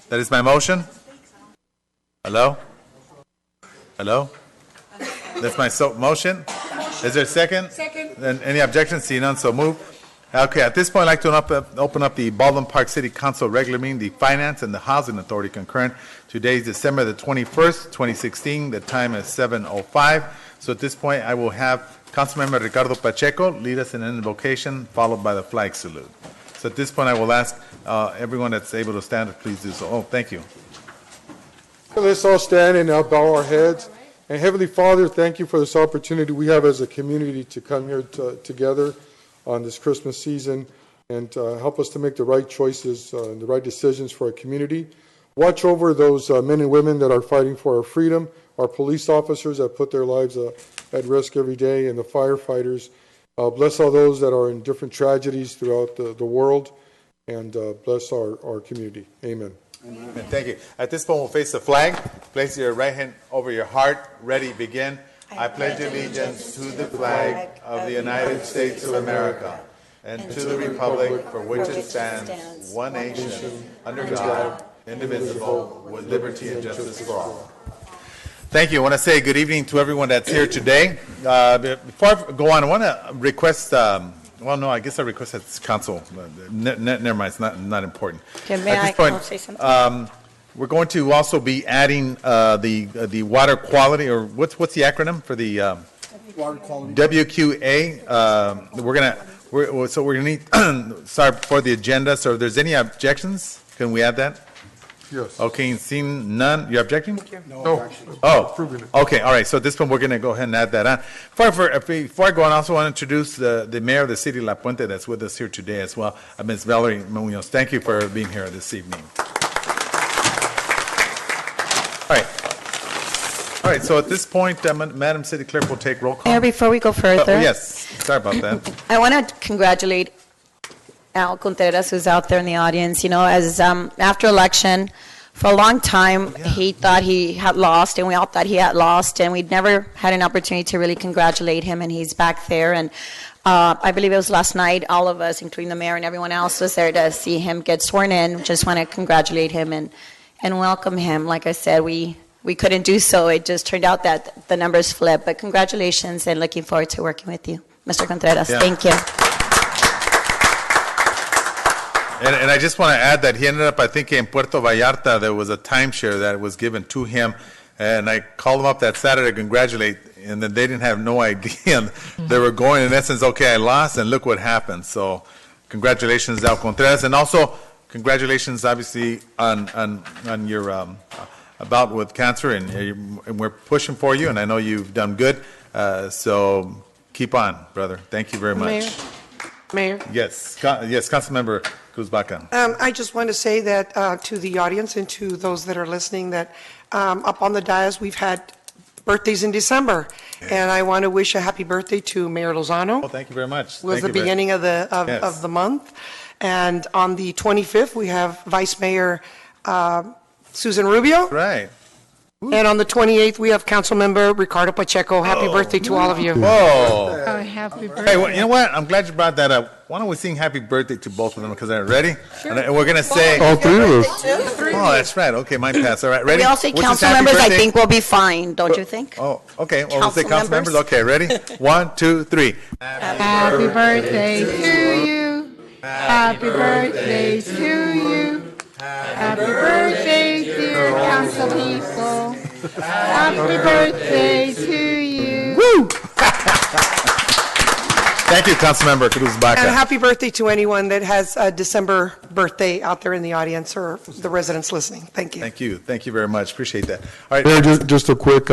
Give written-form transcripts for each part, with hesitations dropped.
That is my motion. Hello? Hello? That's my motion. Is there a second? Second. Then any objections? See none, so move. Okay, at this point, I'd like to open up the Baldwin Park City Council regular meeting, the Finance and the Housing Authority concurrent. Today is December the 21st, 2016. The time is 7:05. So at this point, I will have Councilmember Ricardo Pacheco lead us in an invocation, followed by the flag salute. So at this point, I will ask everyone that's able to stand to please do so. Oh, thank you. Let's all stand and now bow our heads. And Heavenly Father, thank you for this opportunity we have as a community to come here together on this Christmas season and help us to make the right choices and the right decisions for our community. Watch over those men and women that are fighting for our freedom, our police officers that put their lives at risk every day, and the firefighters. Bless all those that are in different tragedies throughout the world, and bless our community. Amen. Amen. Thank you. At this point, we'll face the flag. Place your right hand over your heart. Ready, begin. I pledge allegiance to the flag of the United States of America and to the republic for which it stands, one nation, under God, indivisible, with liberty and justice for all. Thank you. I want to say good evening to everyone that's here today. Before I go on, I want to request, well, no, I guess I request that council. Never mind, it's not important. Okay, may At this point, say something? we're going to also be adding the water quality, or what's the acronym for the Water quality. WQA. We're gonna need sorry for the agenda. So if there's any objections, can we add that? Yes. Okay, seeing none, you objecting? No. Oh, Approving it. okay, all right. So at this point, we're going to go ahead and add that on. Before I go on, I also want to introduce the mayor of the city of La Puente that's with us here today as well, Ms. Valerie Munoz. Thank you for being here this evening. All right, so at this point, Madam City Clerk will take roll call. Mayor, before we go further, Yes, sorry about that. I want to congratulate Al Contreras, who's out there in the audience. You know, as after election, for a long time, he thought he had lost, and we all thought he had lost, and we'd never had an opportunity to really congratulate him, and he's back there. And I believe it was last night, all of us, including the mayor and everyone else, was there to see him get sworn in. Just want to congratulate him and welcome him. Like I said, we couldn't do so. It just turned out that the numbers flipped. But congratulations, and looking forward to working with you, Mr. Contreras. Yeah. Thank you. And I just want to add that he ended up, I think, in Puerto Vallarta. There was a timeshare that was given to him, and I called him up that Saturday to congratulate, and then they didn't have no idea. They were going, in essence, okay, I lost, and look what happened. So congratulations, Al Contreras, and also congratulations, obviously, on your bout with cancer, and we're pushing for you, and I know you've done good. So keep on, brother. Thank you very much. Mayor? Yes, Councilmember Cruz Baca. I just want to say that to the audience and to those that are listening that up on the dais we've had birthdays in December, and I want to wish a happy birthday to Mayor Lozano. Well, thank you very much. It was the beginning of the month, and on the 25th we have Vice Mayor Susan Rubio. Right. And on the 28th, we have Councilmember Ricardo Pacheco. Happy birthday to all of you. Whoa. Oh, happy birthday. Hey, well, you know what? I'm glad you brought that up. Why don't we sing happy birthday to both of them? Because they're ready? Sure. And we're going to say... All three of us. Oh, that's right. Okay, my pass. All right, ready? We all say Which is council happy members, I birthday? think we'll be fine, don't you think? Oh, okay. Well, we'll say council members. members. Okay, ready? 1, 2, 3. Happy birthday to you. Happy birthday to you. Happy birthday, dear council people. Happy birthday to you. Woo! Thank you, Councilmember Cruz Baca. And happy birthday to anyone that has a December birthday out there in the audience or the residents listening. Thank you. Thank you. Thank you very much. Appreciate that. All right. Mayor, just a quick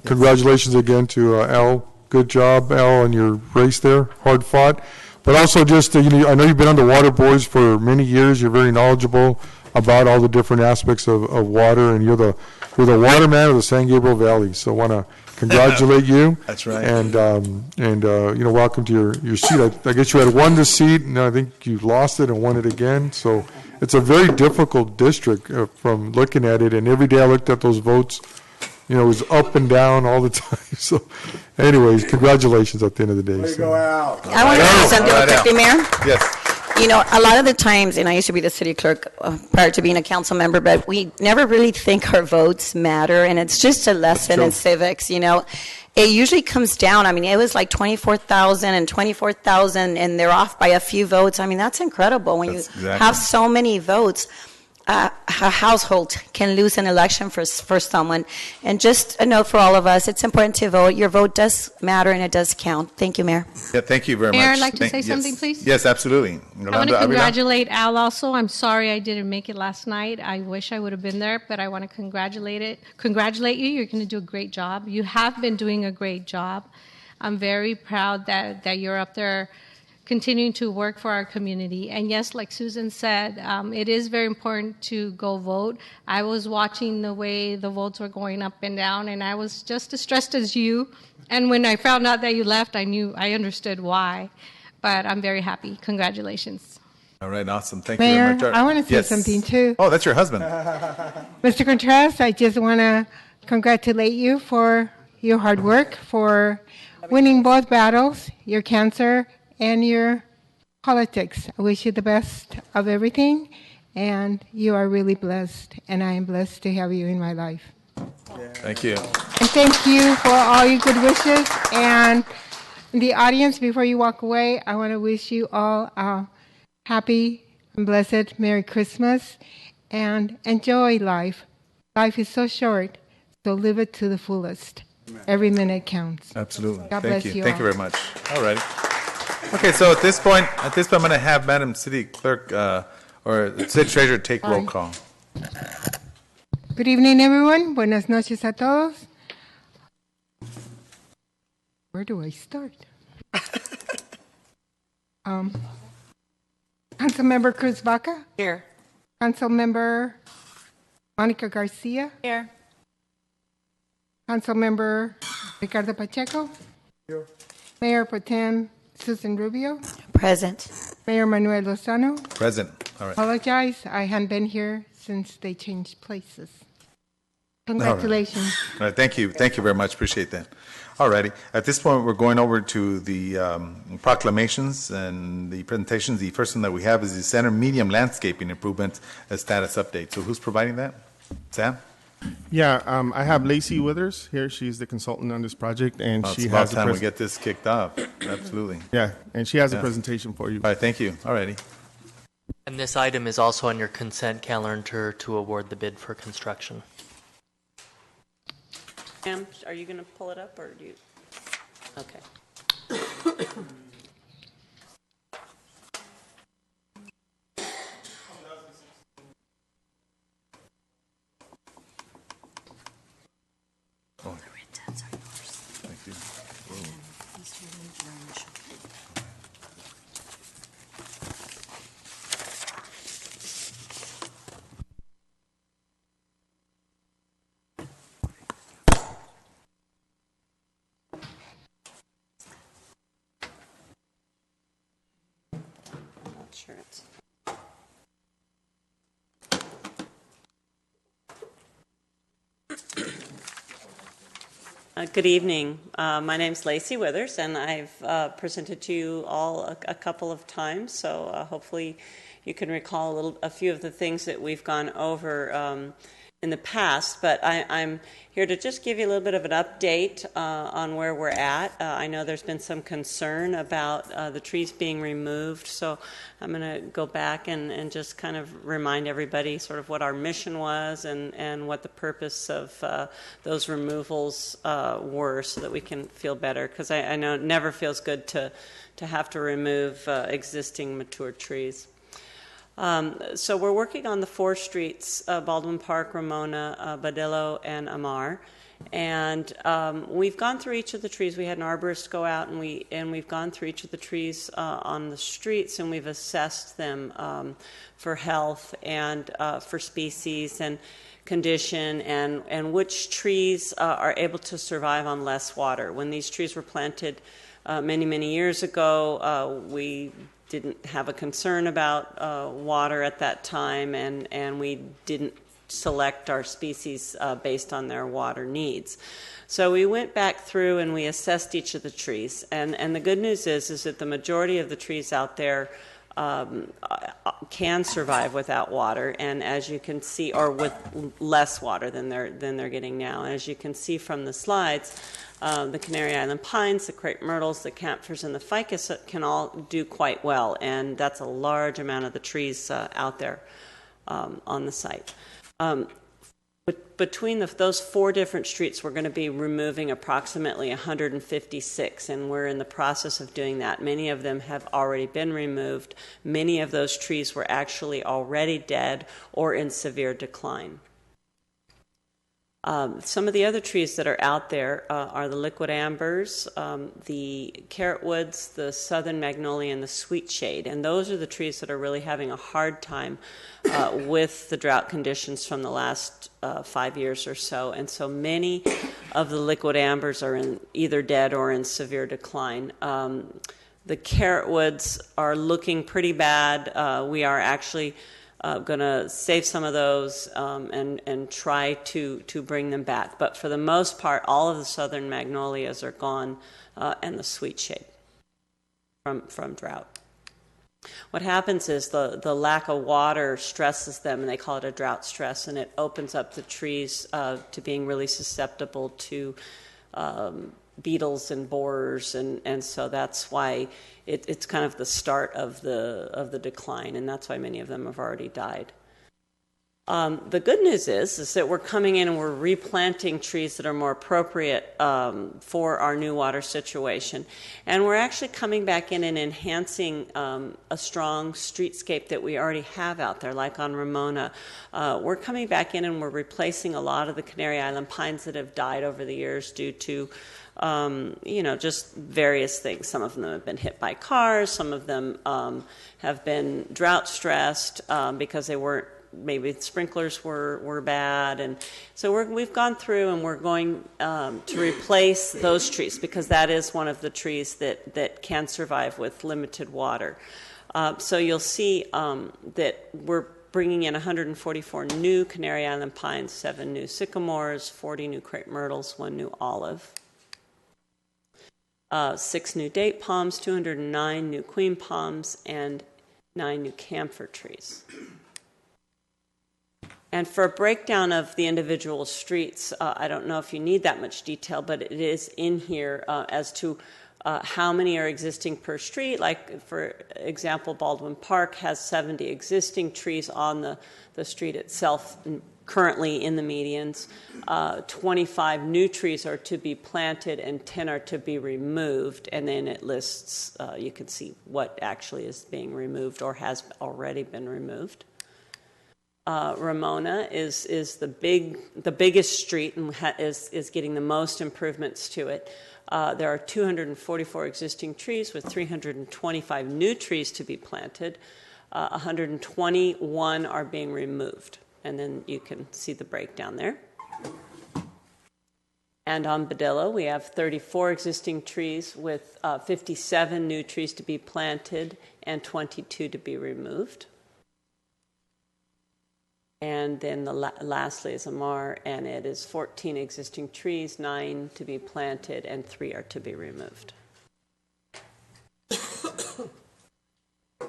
congratulations again to Al. Good job, Al, on your race there. Hard fought. But also just, I know you've been on the water boards for many years. You're very knowledgeable about all the different aspects of water, and you're the water man of the San Gabriel Valley. So I want to congratulate you. That's right. And welcome to your seat. I guess you had won the seat, and I think you lost it and won it again. So it's a very difficult district from looking at it. And every day I looked at those votes, it was up and down all the time. So anyways, congratulations at the end of the day. Go out. I want to say something real quickly, Mayor. Yes. A lot of the times, and I used to be the city clerk prior to being a council member, but we never really think our votes matter, and it's just a lesson in civics, It usually comes down, it was like 24,000 and 24,000, and they're off by a few votes. That's incredible. When That's you exactly. have so many votes, a household can lose an election for someone. And just a note for all of us, it's important to vote. Your vote does matter, and it does count. Thank you, Mayor. Yeah, thank you very much. Mayor, I'd like to say Yes. something, please. Yes, absolutely. I want to congratulate Al also. I'm sorry I didn't make it last night. I wish I would have been there, but I want to congratulate you. You're going to do a great job. You have been doing a great job. I'm very proud that you're up there continuing to work for our community. And yes, like Susan said, it is very important to go vote. I was watching the way the votes were going up and down, and I was just as stressed as you. And when I found out that you left, I understood why. But I'm very happy. Congratulations. All right, awesome. Thank you Mayor, very much. I want to say Yes. something too. Oh, that's your husband. Mr. Contreras, I just want to congratulate you for your hard work, for winning both battles, your cancer and your politics. I wish you the best of everything, and you are really blessed, and I am blessed to have you in my life. Thank you. And thank you for all your good wishes. And the audience, before you walk away, I want to wish you all a happy and blessed Merry Christmas, and enjoy life. Life is so short, so live it to the fullest. Every minute counts. Absolutely. God Thank bless you. you Thank all. you very much. All right. Okay, so at this point, I'm going to have Madam City Clerk or City Treasurer take roll call. Good evening, everyone. Buenas noches a todos. Where do I start? Councilmember Cruz Vaca, Here. Councilmember Monica Garcia, Here. Councilmember Ricardo Pacheco, Mayor Pro Tem Susan Rubio, Present. Mayor Manuel Lozano. Present. All right. Apologize, I hadn't been here since they changed places. Congratulations. All right. Thank you. Thank you very much. Appreciate that. All righty. At this point, we're going over to the proclamations and the presentations. The first one that we have is the Center Medium Landscaping Improvements Status Update. So who's providing that? Sam? Yeah, I have Lacey Withers here. She's the consultant on this project, and It's she about has time we get this kicked off. Absolutely. yeah, and she has Yeah. a presentation for you. All right. Thank you. All righty. And this item is also on your consent calendar to award the bid for construction. Pam, are you going to pull it up, or do you? Okay. Thank you. Not sure it's. Good evening. My name's Lacey Withers, and I've presented to you all a couple of times, so hopefully you can recall a few of the things that we've gone over in the past, but I'm here to just give you a little bit of an update on where we're at. I know there's been some concern about the trees being removed, so I'm going to go back and just kind of remind everybody sort of what our mission was and what the purpose of those removals were, so that we can feel better, because I know it never feels good to have to remove existing mature trees. So we're working on the 4 streets, Baldwin Park, Ramona, Badillo, and Amar. And we've gone through each of the trees. We had an arborist go out, and we've gone through each of the trees on the streets, and we've assessed them for health and for species and condition, and which trees are able to survive on less water. When these trees were planted many, many years ago, we didn't have a concern about water at that time, and we didn't select our species based on their water needs. So we went back through and we assessed each of the trees, and the good news is that the majority of the trees out there can survive without water, and as you can see, or with less water than they're getting now. And as you can see from the slides, the Canary Island pines, the crepe myrtles, the camphors, and the ficus can all do quite well, and that's a large amount of the trees out there on the site. Between those 4 different streets, we're going to be removing approximately 156, and we're in the process of doing that. Many of them have already been removed. Many of those trees were actually already dead or in severe decline. Some of the other trees that are out there are the liquid ambers, the carrot woods, the southern magnolia, and the sweet shade. And those are the trees that are really having a hard time with the drought conditions from the last 5 years or so. And so many of the liquid ambers are either dead or in severe decline. The carrot woods are looking pretty bad. We are actually going to save some of those and try to bring them back. But for the most part, all of the southern magnolias are gone, and the sweet shade from drought. What happens is the lack of water stresses them, and they call it a drought stress, and it opens up the trees to being really susceptible to beetles and borers, and so that's why it's kind of the start of the decline, and that's why many of them have already died. The good news is that we're coming in and we're replanting trees that are more appropriate for our new water situation, and we're actually coming back in and enhancing a strong streetscape that we already have out there, like on Ramona. We're coming back in and we're replacing a lot of the Canary Island pines that have died over the years due to just various things. Some of them have been hit by cars. Some of them have been drought stressed because they weren't, maybe the sprinklers were bad. And so we've gone through and we're going to replace those trees because that is one of the trees that can survive with limited water. So you'll see that we're bringing in 144 new Canary Island pines, 7 new sycamores, 40 new crepe myrtles, 1 new olive. 6 new date palms, 209 new queen palms, and 9 new camphor trees. And for a breakdown of the individual streets, I don't know if you need that much detail, but it is in here as to how many are existing per street. Like, for example, Baldwin Park has 70 existing trees on the street itself, currently in the medians. 25 new trees are to be planted and 10 are to be removed. And then it lists, you can see what actually is being removed or has already been removed. Ramona is the biggest street and is getting the most improvements to it. There are 244 existing trees with 325 new trees to be planted. 121 are being removed. And then you can see the breakdown there. And on Badillo, we have 34 existing trees with 57 new trees to be planted and 22 to be removed. And then lastly is Amar, and it is 14 existing trees, 9 to be planted, and 3 are to be removed.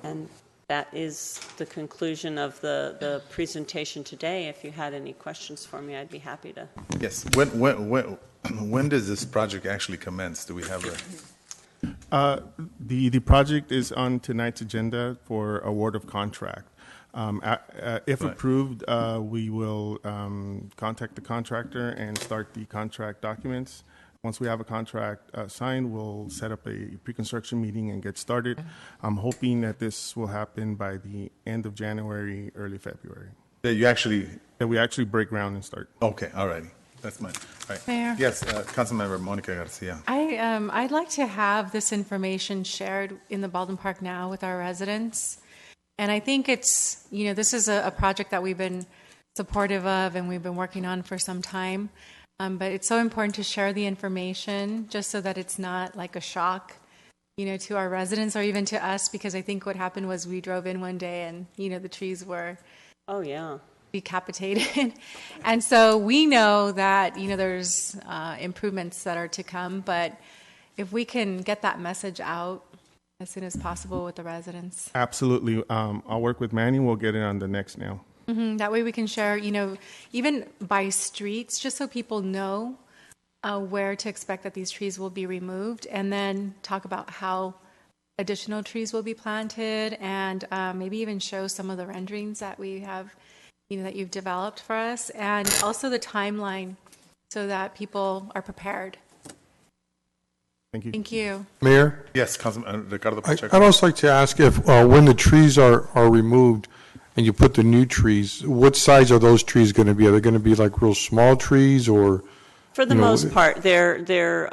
And that is the conclusion of the presentation today. If you had any questions for me, I'd be happy to. Yes. When does this project actually commence? Do we have a... The project is on tonight's agenda for award of contract. If approved, we will contact the contractor and start the contract documents. Once we have a contract signed, we'll set up a pre-construction meeting and get started. I'm hoping that this will happen by the end of January, early February. That you actually... That we actually break ground and start. Okay, all righty. That's mine. All right. Mayor? Yes, Councilmember Monica Garcia. I'd like to have this information shared in the Baldwin Park now with our residents. And I think it's, this is a project that we've been supportive of and we've been working on for some time. But it's so important to share the information just so that it's not like a shock, to our residents or even to us, because I think what happened was we drove in one day and, the trees were decapitated. And so we know that, there's improvements that are to come. But if we can get that message out as soon as possible with the residents. Absolutely. I'll work with Manny. We'll get it on the next nail. That way we can share, even by streets, just so people know where to expect that these trees will be removed, and then talk about how additional trees will be planted, and maybe even show some of the renderings that we have, that you've developed for us, and also the timeline so that people are prepared. Thank you. Thank you. Mayor, Yes, Councilman Ricardo Pacheco. I'd also like to ask if, when the trees are removed and you put the new trees, what size are those trees going to be? Are they going to be like real small trees, or? For the most part, they're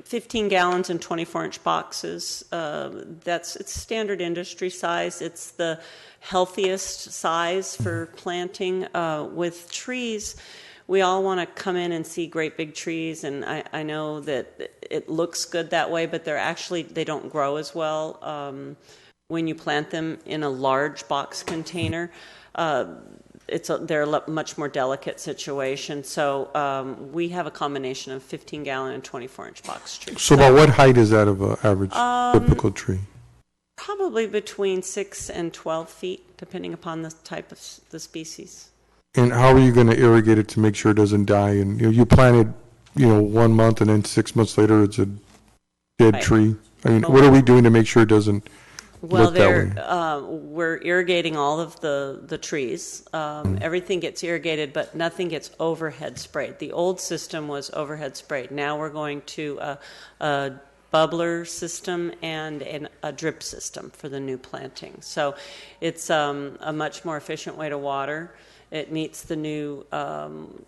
15 gallons in 24-inch boxes. It's standard industry size. It's the healthiest size for planting. With trees, we all want to come in and see great big trees, and I know that it looks good that way, but they don't grow as well when you plant them in a large box container. They're a much more delicate situation. So we have a combination of 15-gallon and 24-inch box trees. So about what height is that of an average typical tree? Probably between 6 and 12 feet, depending upon the type of the species. And how are you going to irrigate it to make sure it doesn't die? And you planted, 1 month, and then 6 months later it's a dead tree. I mean, what are we doing to make sure it doesn't look that way? We're irrigating all of the trees. Everything gets irrigated, but nothing gets overhead sprayed. The old system was overhead sprayed. Now we're going to a bubbler system and a drip system for the new planting. So it's a much more efficient way to water. It meets the new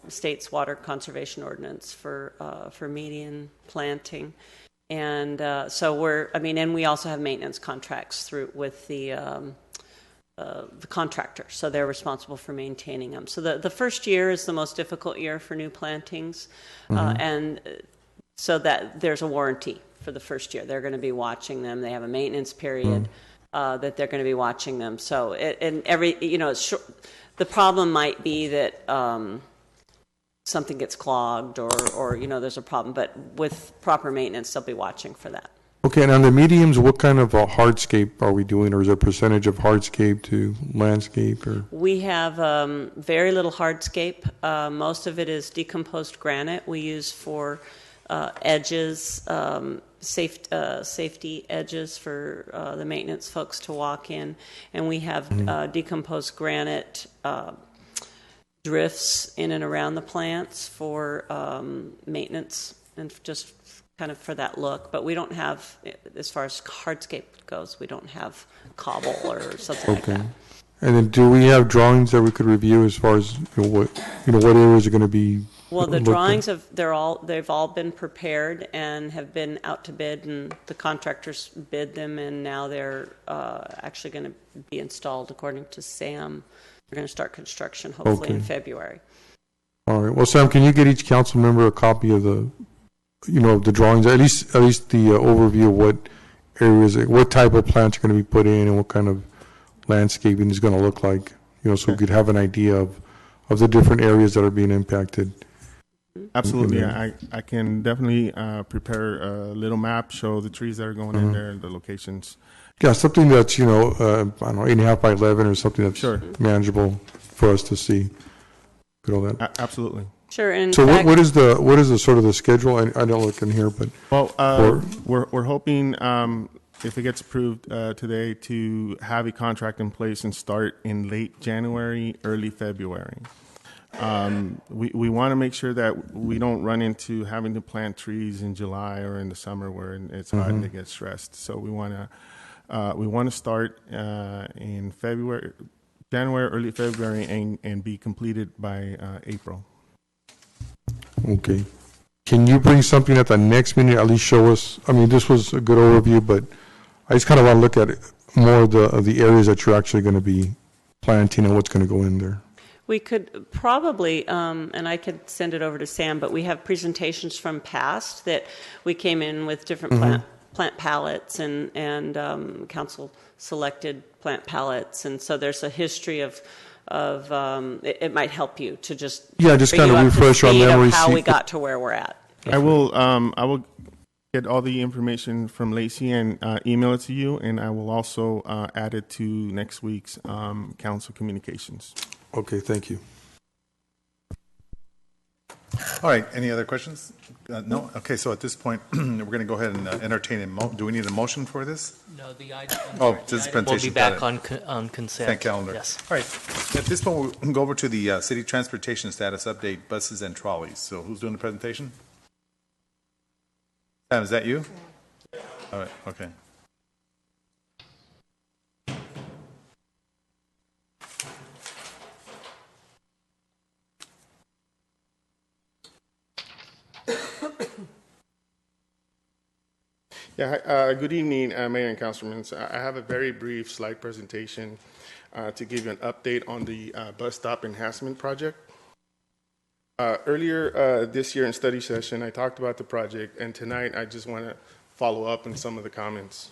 state's water conservation ordinance for median planting. And and we also have maintenance contracts with the contractor, so they're responsible for maintaining them. So the first year is the most difficult year for new plantings, and so that there's a warranty for the first year. They're going to be watching them. They have a maintenance period that they're going to be watching them. So the problem might be that something gets clogged or there's a problem, but with proper maintenance, they'll be watching for that. Okay, and on the mediums, what kind of a hardscape are we doing, or is there a percentage of hardscape to landscape? Or We have very little hardscape. Most of it is decomposed granite we use for edges, safety edges for the maintenance folks to walk in, and we have decomposed granite drifts in and around the plants for maintenance and just kind of for that look. But we don't have, as far as hardscape goes, we don't have cobble or something like that. And then do we have drawings that we could review as far as what areas are going to be? Well, the drawings they've all been prepared and have been out to bid, and the contractors bid them, and now they're actually going to be installed according to Sam. We're going to start construction hopefully in February. All right. Well, Sam, can you get each council member a copy of the, the drawings, at least the overview of what areas, what type of plants are going to be put in, and what kind of landscaping is going to look like, so we could have an idea of the different areas that are being impacted. Absolutely. I can definitely prepare a little map, show the trees that are going in there, the locations. Yeah, something that's, I don't know, 8.5 by 11 or something that's manageable for us to see. All that. Absolutely. Sure. And so what is the sort of the schedule? I don't look in here, but we're hoping if it gets approved today to have a contract in place and start in late January, early February. We want to make sure that we don't run into having to plant trees in July or in the summer where it's hot and they get stressed. So we want to start in February, January, early February, and be completed by April. Okay. Can you bring something at the next meeting, at least show us? I mean, this was a good overview, but I just kind of want to look at it, more of the areas that you're actually going to be planting and what's going to go in there. We could probably, and I could send it over to Sam, but we have presentations from past that we came in with different plant palettes and council selected plant palettes, and so there's a history of it might help you to just kind of refresh our memory, of how we got to where we're at. I will get all the information from Lacey and email it to you, and I will also add it to next week's council communications. Okay, thank you. All right, any other questions? No? Okay, so at this point, we're going to go ahead and entertain a do we need a motion for this? No, the item. This is We'll be presentation. Got back on consent. Consent calendar. Yes. All right, at this point, we'll go over to the city transportation status update, buses and trolleys. So who's doing the presentation? Sam, is that you? All right, okay. Yeah, hi, good evening, Mayor and Councilmen. I have a very brief slide presentation to give you an update on the bus stop enhancement project. Earlier this year in study session, I talked about the project, and tonight I just want to follow up on some of the comments.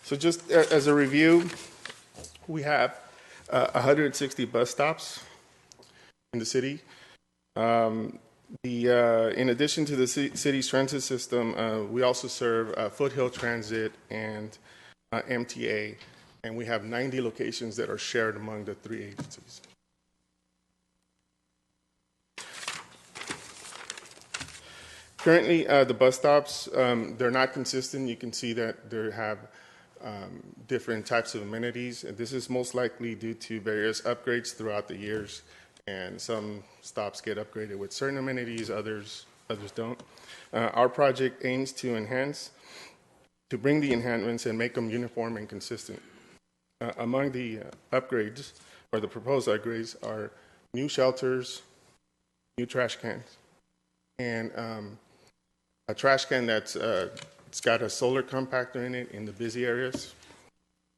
So just as a review, we have 160 bus stops in the city. In addition to the city's transit system, we also serve Foothill Transit and MTA, and we have 90 locations that are shared among the three agencies. Currently, the bus stops, they're not consistent. You can see that they have different types of amenities, and this is most likely due to various upgrades throughout the years. And some stops get upgraded with certain amenities, others don't. Our project aims to bring the enhancements and make them uniform and consistent. Among the upgrades, or the proposed upgrades, are new shelters, new trash cans, and a trash can that's it's got a solar compactor in it in the busy areas,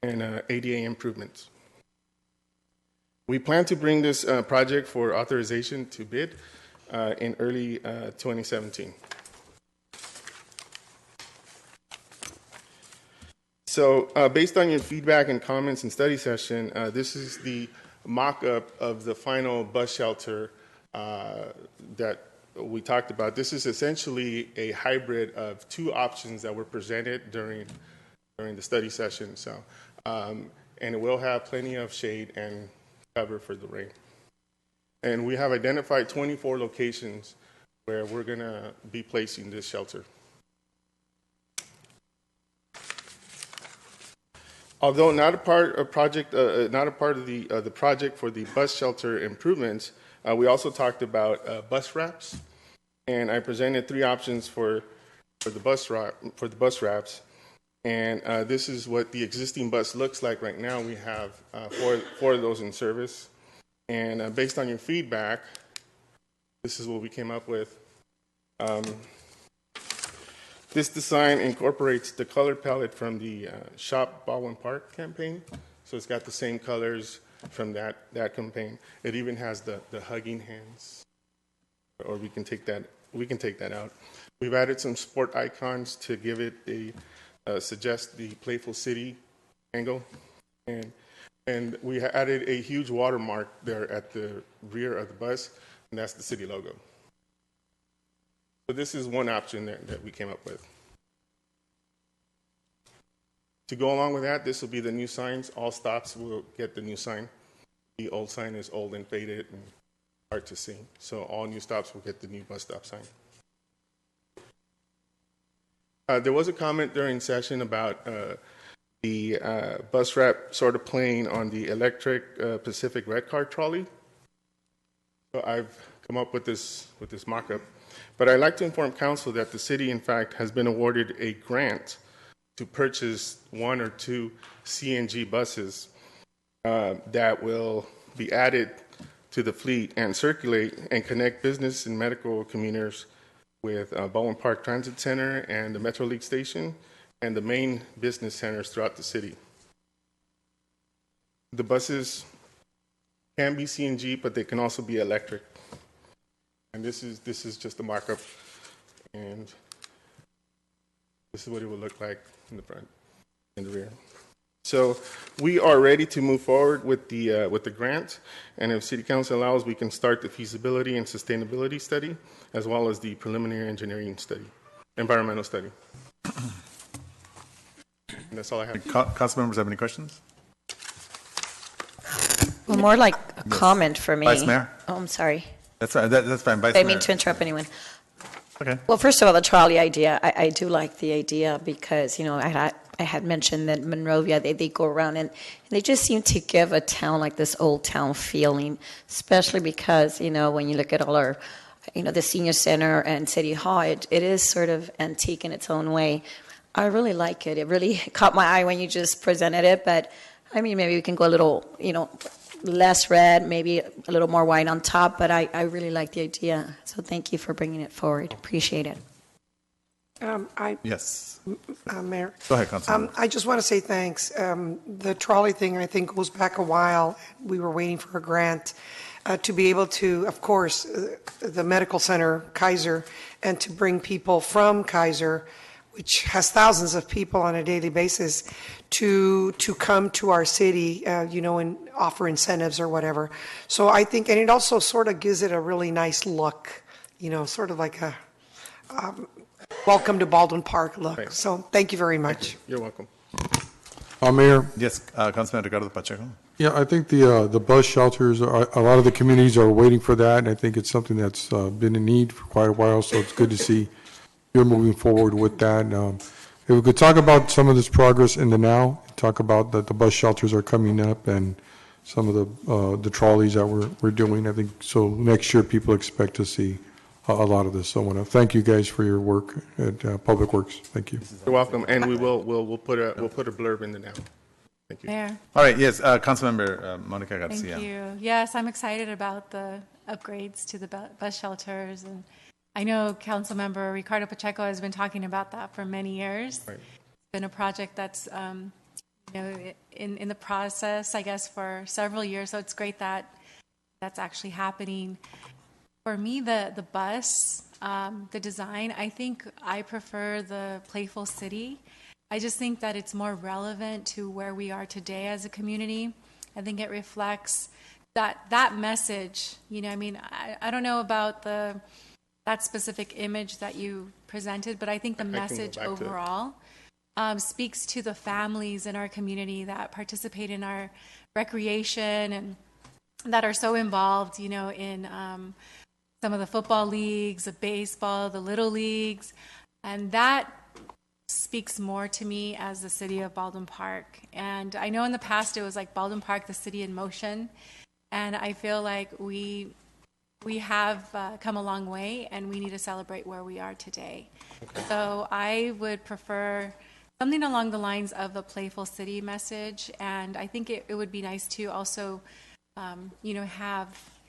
and ADA improvements. We plan to bring this project for authorization to bid in early 2017. So based on your feedback and comments in study session, this is the mock-up of the final bus shelter that we talked about. This is essentially a hybrid of two options that were presented during the study session. So, and it will have plenty of shade and cover for the rain. And we have identified 24 locations where we're going to be placing this shelter. Although not a part of the project for the bus shelter improvements, we also talked about bus wraps, and I presented three options for the bus wraps. And this is what the existing bus looks like right now. We have four of those in service. And based on your feedback, this is what we came up with. This design incorporates the color palette from the Shop Baldwin Park campaign. So it's got the same colors from that campaign. It even has the hugging hands, or we can take that out. We've added some sport icons to give it suggest the playful city angle, and we added a huge watermark there at the rear of the bus, and that's the city logo. So this is one option that we came up with. To go along with that, this will be the new signs. All stops will get the new sign. The old sign is old and faded and hard to see. So all new stops will get the new bus stop sign. There was a comment during session about the bus wrap sort of playing on the electric Pacific Red Car trolley. So I've come up with this mock-up. But I'd like to inform council that the city, in fact, has been awarded a grant to purchase 1 or 2 CNG buses that will be added to the fleet and circulate and connect business and medical commuters with Baldwin Park Transit Center and the Metro League Station and the main business centers throughout the city. The buses can be CNG, but they can also be electric. And this is just a markup. And This is what it would look like in the front and the rear. So we are ready to move forward with the grant, and if City Council allows, we can start the feasibility and sustainability study, as well as the preliminary engineering study, environmental study. And that's all I have. Council members have any questions? Well, more like a comment for me. Vice Mayor? Oh, I'm sorry. That's fine. That's fine. Vice I didn't Mayor. mean to interrupt anyone. Okay. Well, first of all, the trolley idea, I do like the idea because, I had mentioned that Monrovia, they go around and they just seem to give a town like this old town feeling, especially because, when you look at all our, the senior center and City Hall, it is sort of antique in its own way. I really like it. It really caught my eye when you just presented it, but maybe we can go a little, less red, maybe a little more white on top, but I really like the idea. So thank you for bringing it forward. Appreciate it. Yes. Mayor. Go ahead, Councilman. I just want to say thanks. The trolley thing, I think, goes back a while. We were waiting for a grant to be able to, of course, the medical center, Kaiser, and to bring people from Kaiser, which has thousands of people on a daily basis, to come to our city, and offer incentives or whatever. So I think, and it also sort of gives it a really nice look, sort of like a welcome to Baldwin Park look. Right. So thank you very much. You're welcome. Mayor, Yes, Councilman Ricardo Pacheco. yeah, I think the bus shelters, a lot of the communities are waiting for that, and I think it's something that's been in need for quite a while, so it's good to see you're moving forward with that. If we could talk about some of this progress in the now, talk about that the bus shelters are coming up and some of the trolleys that we're doing. I think so next year people expect to see a lot of this. So I want to thank you guys for your work at Public Works. Thank you. You're welcome, and we'll put a blurb in the now. Thank you. Mayor, All right, yes, Councilmember Monica thank Garcia. you. Yes, I'm excited about the upgrades to the bus shelters, and I know Councilmember Ricardo Pacheco has been talking about that for many years. Right. It's been a project that's in the process, I guess, for several years. So it's great that that's actually happening. For me, the bus, the design, I think I prefer the Playful City. I just think that it's more relevant to where we are today as a community. I think it reflects that message. I don't know about that specific image that you presented, but I think the message overall speaks to the families in our community that participate in our recreation and that are so involved, in some of the football leagues, the baseball, the little leagues, and that speaks more to me as the city of Baldwin Park. And I know in the past it was like Baldwin Park, the city in motion, and I feel like we have come a long way, and we need to celebrate where we are today. Okay. So I would prefer something along the lines of the Playful City message, and I think it would be nice to also,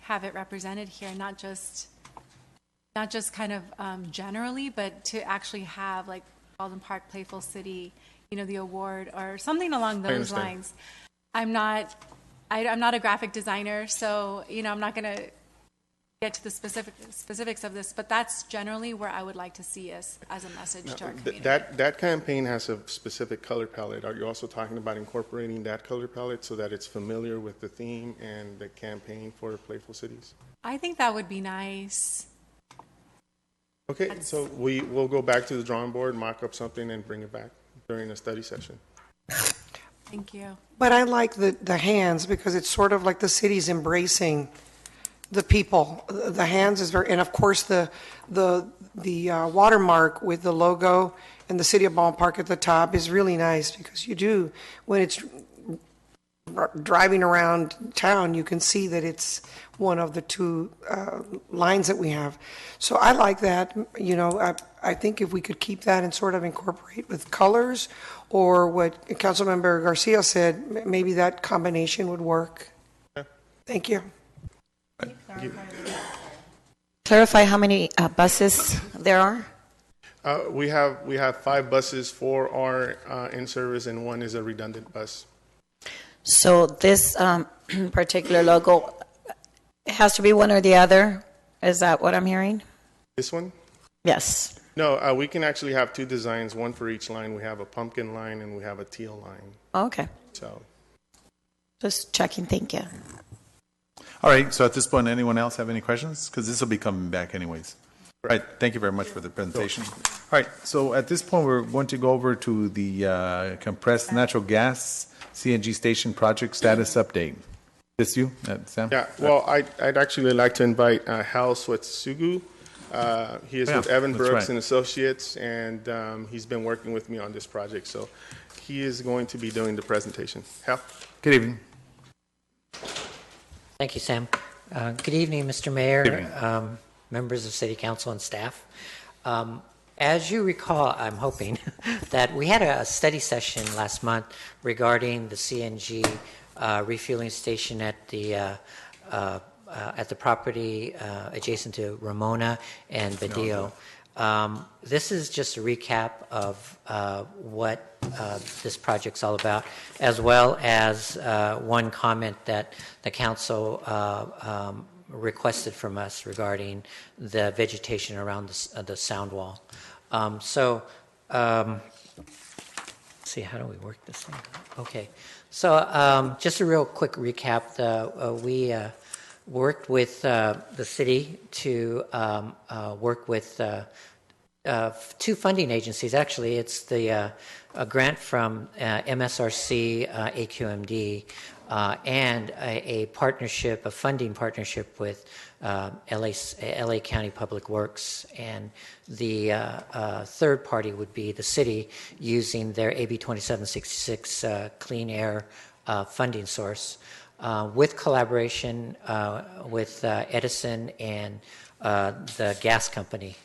have it represented here, not just kind of generally, but to actually have like Baldwin Park Playful City, the award or something along those lines. I'm not a graphic designer, so I'm not going to get to the specifics of this, but that's generally where I would like to see us as a message to our community. That campaign has a specific color palette. Are you also talking about incorporating that color palette so that it's familiar with the theme and the campaign for Playful Cities? I think that would be nice. Okay, so we'll go back to the drawing board, mock up something, and bring it back during a study session. Thank you. But I like the hands because it's sort of like the city's embracing the people. The hands is very, and of course the watermark with the logo and the City of Baldwin Park at the top is really nice because you do, when it's driving around town, you can see that it's one of the two lines that we have. So I like that. I think if we could keep that and sort of incorporate with colors, or what Councilmember Garcia said, maybe that combination would work. Okay. Thank you. Clarify how many buses there are? We have 5 buses, 4 are in service, and 1 is a redundant bus. So this particular logo has to be one or the other? Is that what I'm hearing? This one? Yes. No, we can actually have two designs, one for each line. We have a pumpkin line and we have a teal line. Okay. So, Just checking. Thank you. All right, so at this point, anyone else have any questions? Because this will be coming back anyways. All right, thank you very much for the presentation. All right, so at this point, we're going to go over to the compressed natural gas CNG station project status update. This you, Sam? yeah, well, I'd actually like to invite Hal Swetsugu. He is Yeah, with Evan that's Brooks right. and Associates, and he's been working with me on this project. So he is going to be doing the presentation. Hal? Good evening. Thank you, Sam. Good evening, Mr. Mayor, Good evening. members of City Council and staff. As you recall, I'm hoping, that we had a study session last month regarding the CNG refueling station at the property adjacent to Ramona and Badillo. This is just a recap of what this project's all about, as well as one comment that the council requested from us regarding the vegetation around the sound wall. See, how do we work this thing? Okay. So just a real quick recap. We worked with the city to work with two funding agencies. Actually, it's a grant from MSRC, AQMD, and a partnership, a funding partnership with LA County Public Works, and the third party would be the city using their AB 2766 clean air funding source, with collaboration with Edison and the gas company.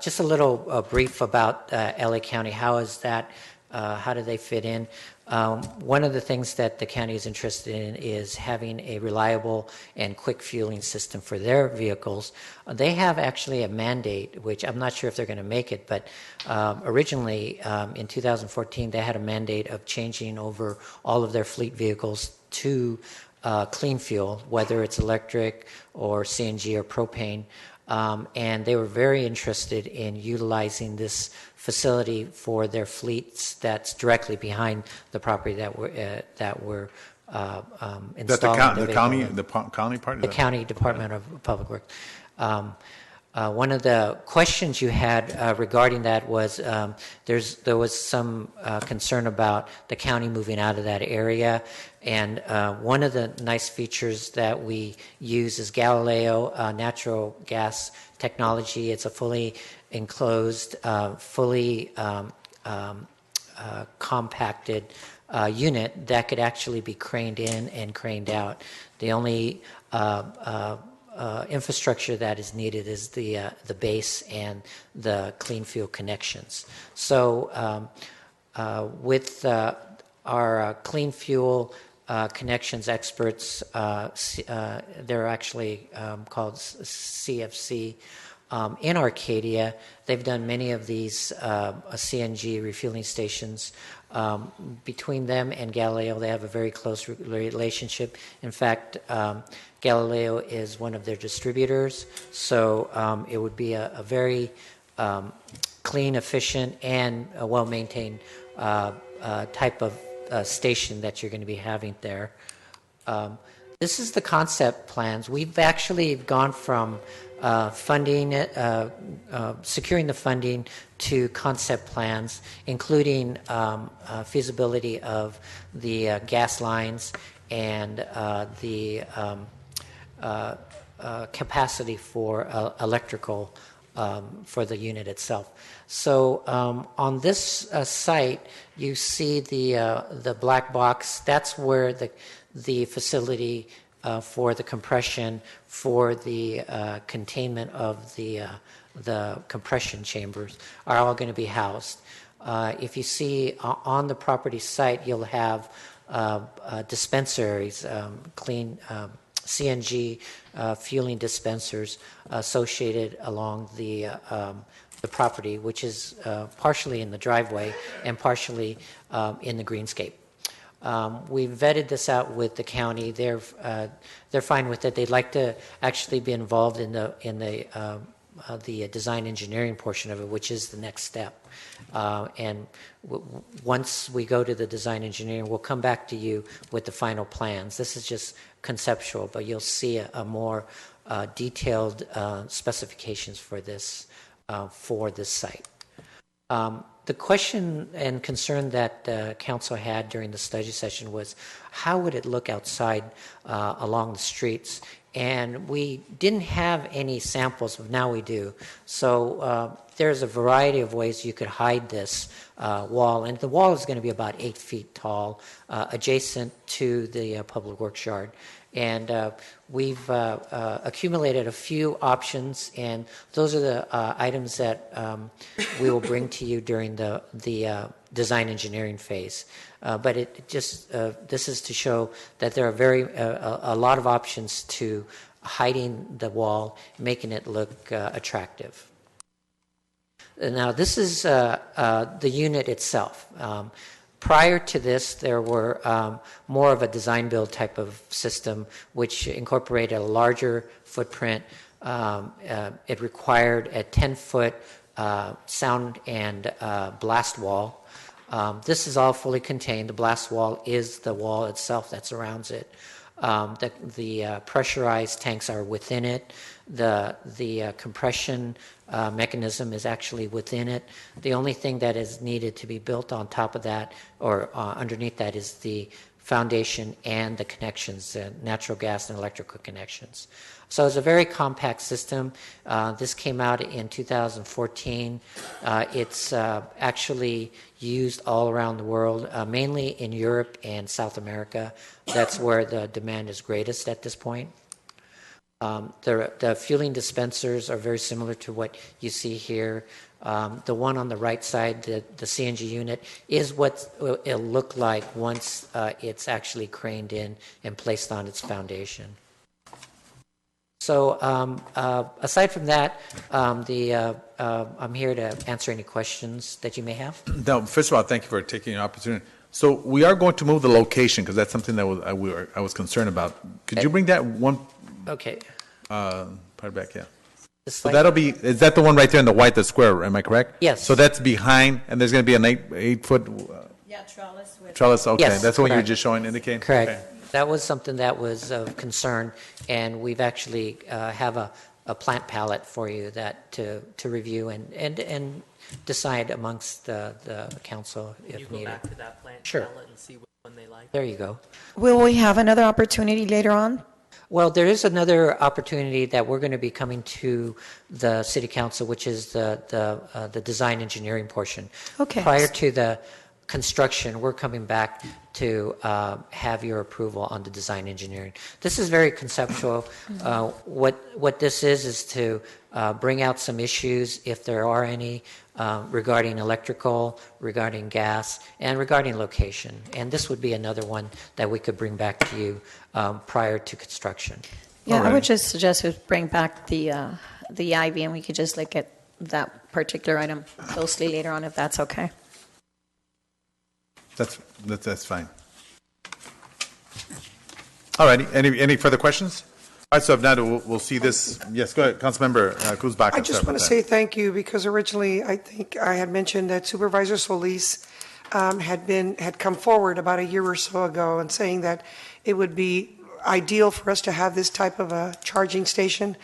Just a little brief about LA County. How is that? How do they fit in? One of the things that the county is interested in is having a reliable and quick fueling system for their vehicles. They have actually a mandate, which I'm not sure if they're going to make it, but originally in 2014 they had a mandate of changing over all of their fleet vehicles to clean fuel, whether it's electric or CNG or propane. And they were very interested in utilizing this facility for their fleets that's directly behind the property that we're installing. The county part? The county Department of Public Works. One of the questions you had regarding that was there was some concern about the county moving out of that area, and one of the nice features that we use is Galileo natural gas technology. It's a fully enclosed, fully compacted unit that could actually be craned in and craned out. The only infrastructure that is needed is the base and the clean fuel connections. So with our clean fuel connections experts, they're actually called CFC. In Arcadia, they've done many of these CNG refueling stations. Between them and Galileo, they have a very close relationship. In fact, Galileo is one of their distributors, so it would be a very clean, efficient, and well-maintained type of station that you're going to be having there. This is the concept plans. We've actually gone from funding, securing the funding to concept plans, including feasibility of the gas lines and the capacity for electrical for the unit itself. So on this site, you see the black box. That's where the facility for the compression, for the containment of the compression chambers are all going to be housed. If you see on the property site, you'll have dispensaries, clean CNG fueling dispensers associated along the property, which is partially in the driveway and partially in the greenscape. We vetted this out with the county. They're fine with it. They'd like to actually be involved in the the design engineering portion of it, which is the next step. And once we go to the design engineering, we'll come back to you with the final plans. This is just conceptual, but you'll see a more detailed specifications for this site. The question and concern that council had during the study session was, how would it look outside along the streets? And we didn't have any samples, but now we do. So there's a variety of ways you could hide this wall. And the wall is going to be about 8 feet tall, adjacent to the public works yard. And we've accumulated a few options, and those are the items that we will bring to you during the design engineering phase. But it just this is to show that there are a lot of options to hiding the wall, making it look attractive. Now, this is the unit itself. Prior to this, there were more of a design build type of system, which incorporated a larger footprint. It required a 10-foot sound and blast wall. This is all fully contained. The blast wall is the wall itself that surrounds it. The pressurized tanks are within it. The compression mechanism is actually within it. The only thing that is needed to be built on top of that or underneath that is the foundation and the connections, the natural gas and electrical connections. So it's a very compact system. This came out in 2014. It's actually used all around the world, mainly in Europe and South America. That's where the demand is greatest at this point. The fueling dispensers are very similar to what you see here. The one on the right side, the CNG unit, is what it'll look like once it's actually craned in and placed on its foundation. So aside from that, I'm here to answer any questions that you may have. No, first of all, thank you for taking the opportunity. So we are going to move the location because that's something that I was concerned about. Could you bring that one? Okay. Part back, yeah. So that'll be, is that the one right there in the white, the square, am I correct? Yes. So that's behind, and there's going to be an 8-foot trellis, okay. Yes, That's what you were correct. just showing, indicating? Correct. Okay. That was something that was of concern, and we've actually have a plant palette for you that to review and decide amongst the council if Can you go needed. back to that plant Sure. palette and see which one they like? There you go. Will we have another opportunity later on? Well, there is another opportunity that we're going to be coming to the city council, which is the design engineering portion. Okay. Prior to the construction, we're coming back to have your approval on the design engineering. This is very conceptual. What this is to bring out some issues, if there are any, regarding electrical, regarding gas, and regarding location. And this would be another one that we could bring back to you prior to construction. Yeah, All I would right. just suggest we bring back the IV, and we could just look at that particular item closely later on, if that's okay. That's fine. All righty, any further questions? All right, so if not, we'll see this. Yes, go ahead, Councilmember Kuzbach. I just want to say thank you because originally I think I had mentioned that Supervisor Solis had come forward about a year or so ago and saying that it would be ideal for us to have this type of a charging station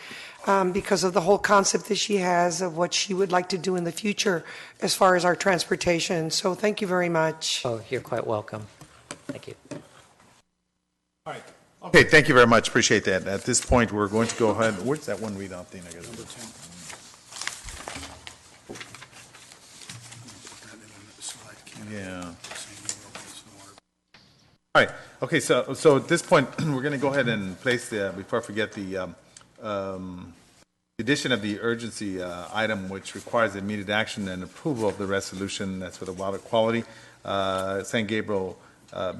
because of the whole concept that she has of what she would like to do in the future as far as our transportation. So thank you very much. Oh, you're quite welcome. Thank you. All right. Okay, thank you very much. Appreciate that. At this point, we're going to go ahead. Where's that one readout thing? I guess. Number 10. Yeah. All right. Okay, so at this point, we're going to go ahead and place before I forget, the addition of the urgency item, which requires immediate action and approval of the resolution. That's for the water quality, San Gabriel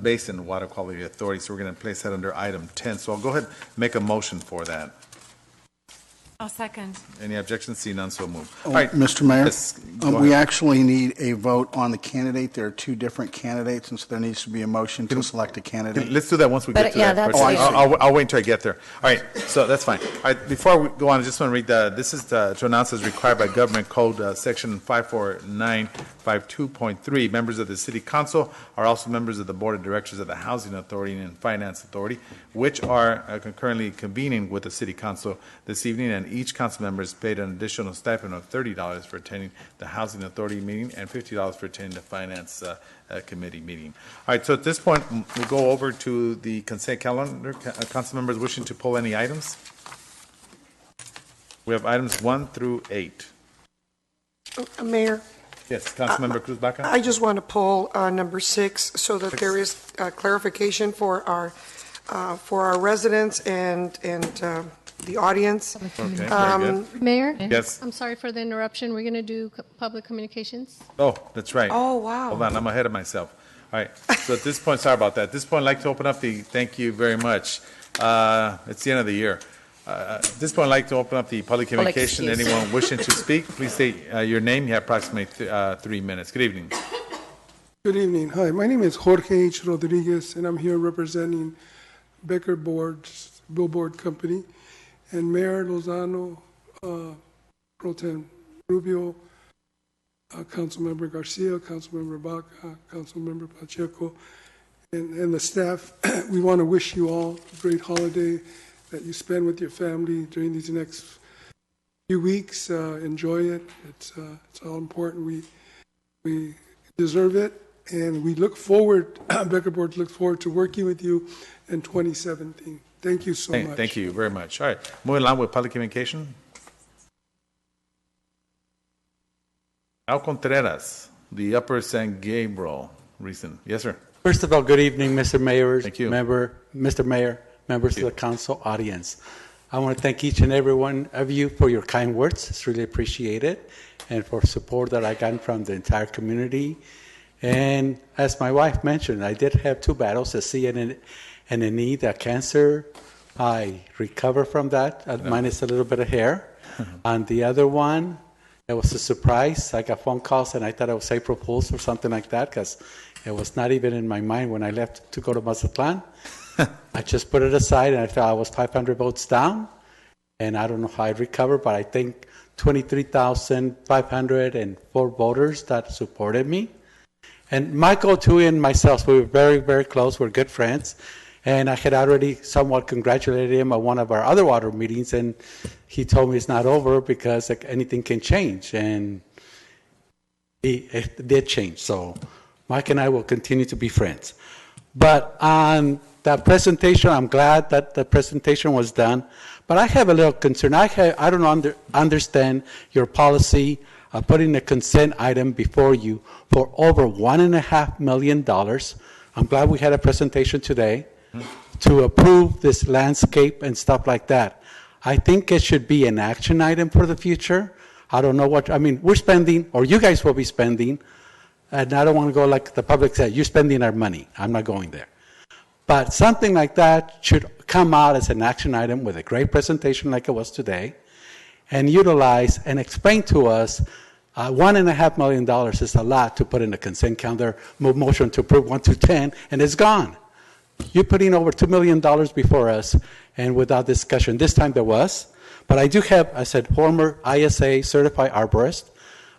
Basin Water Quality Authority. So we're going to place that under item 10. So I'll go ahead and make a motion for that. I'll second. Any objections? See none, so moved. Oh, All right. Mr. Mayor, Yes, go we ahead. actually need a vote on the candidate. There are two different candidates, and so there needs to be a motion to select a candidate. Let's do that once we But, get to yeah, that. that's part. later. I'll wait until I get there. All right, so that's fine. All right, before we go on, I just want to read this is to announce as required by Government Code Section 54952.3. Members of the City Council are also members of the Board of Directors of the Housing Authority and Finance Authority, which are concurrently convening with the City Council this evening, and each council member is paid an additional stipend of $30 for attending the Housing Authority meeting and $50 for attending the Finance Committee meeting. All right, so at this point, we'll go over to the consent calendar. Council members wishing to pull any items? We have items 1 through 8. Mayor, Yes, Councilmember Cruz Baca? I just want to pull number 6 so that there is clarification for our residents and the audience. Okay, very good. Mayor? Yes. I'm sorry for the interruption. We're going to do public communications. Oh, that's right. Oh, wow. Hold on, I'm ahead of myself. All right, so at this point, sorry about that. At this point, I'd like to open up thank you very much. It's the end of the year. At this point, I'd like to open up the public communication. excuse. Anyone wishing to speak, please state your name. You have approximately 3 minutes. Good evening. Good evening. Hi, my name is Jorge H. Rodriguez, and I'm here representing Becker Boards, Billboard Company, and Mayor Lozano, Pro Tem Rubio, Councilmember Garcia, Councilmember Baca, Councilmember Pacheco, and the staff. We want to wish you all a great holiday that you spend with your family during these next few weeks. Enjoy it. It's all important. We deserve it, and we look forward, Becker Board looks forward to working with you in 2017. Thank you so much. Thank you very much. All right, moving along with public communication. Al Contreras, the Upper San Gabriel region. Yes, sir. First of all, good evening, Mr. Mayor, Thank you. Mr. Mayor, members of the council, audience. I want to thank each and every one of you for your kind words. It's really appreciated, and for support that I got from the entire community. And as my wife mentioned, I did have 2 battles, a CN and a knee, that cancer. I recovered from that, minus a little bit of hair. On the other one, it was a surprise. I got phone calls, and I thought it was April Fool's or something like that, because it was not even in my mind when I left to go to Mazatlan. I just put it aside, and I thought I was 500 votes down, and I don't know how I recovered, but I think 23,504 voters that supported me. And Michael, too, and myself, we were very, very close. We're good friends. And I had already somewhat congratulated him at one of our other water meetings, and he told me it's not over because anything can change. And it did change. So Mike and I will continue to be friends. But on that presentation, I'm glad that the presentation was done. But I have a little concern. I don't understand your policy of putting a consent item before you for over $1.5 million. I'm glad we had a presentation today to approve this landscape and stuff like that. I think it should be an action item for the future. I don't know we're spending, or you guys will be spending, and I don't want to go like the public said, you're spending our money. I'm not going there. But something like that should come out as an action item with a great presentation like it was today, and utilize and explain to us $1.5 million is a lot to put in a consent calendar, motion to approve 1 to 10, and it's gone. You're putting over $2 million before us, and without discussion. This time there was, but I do have, I said, former ISA certified arborist.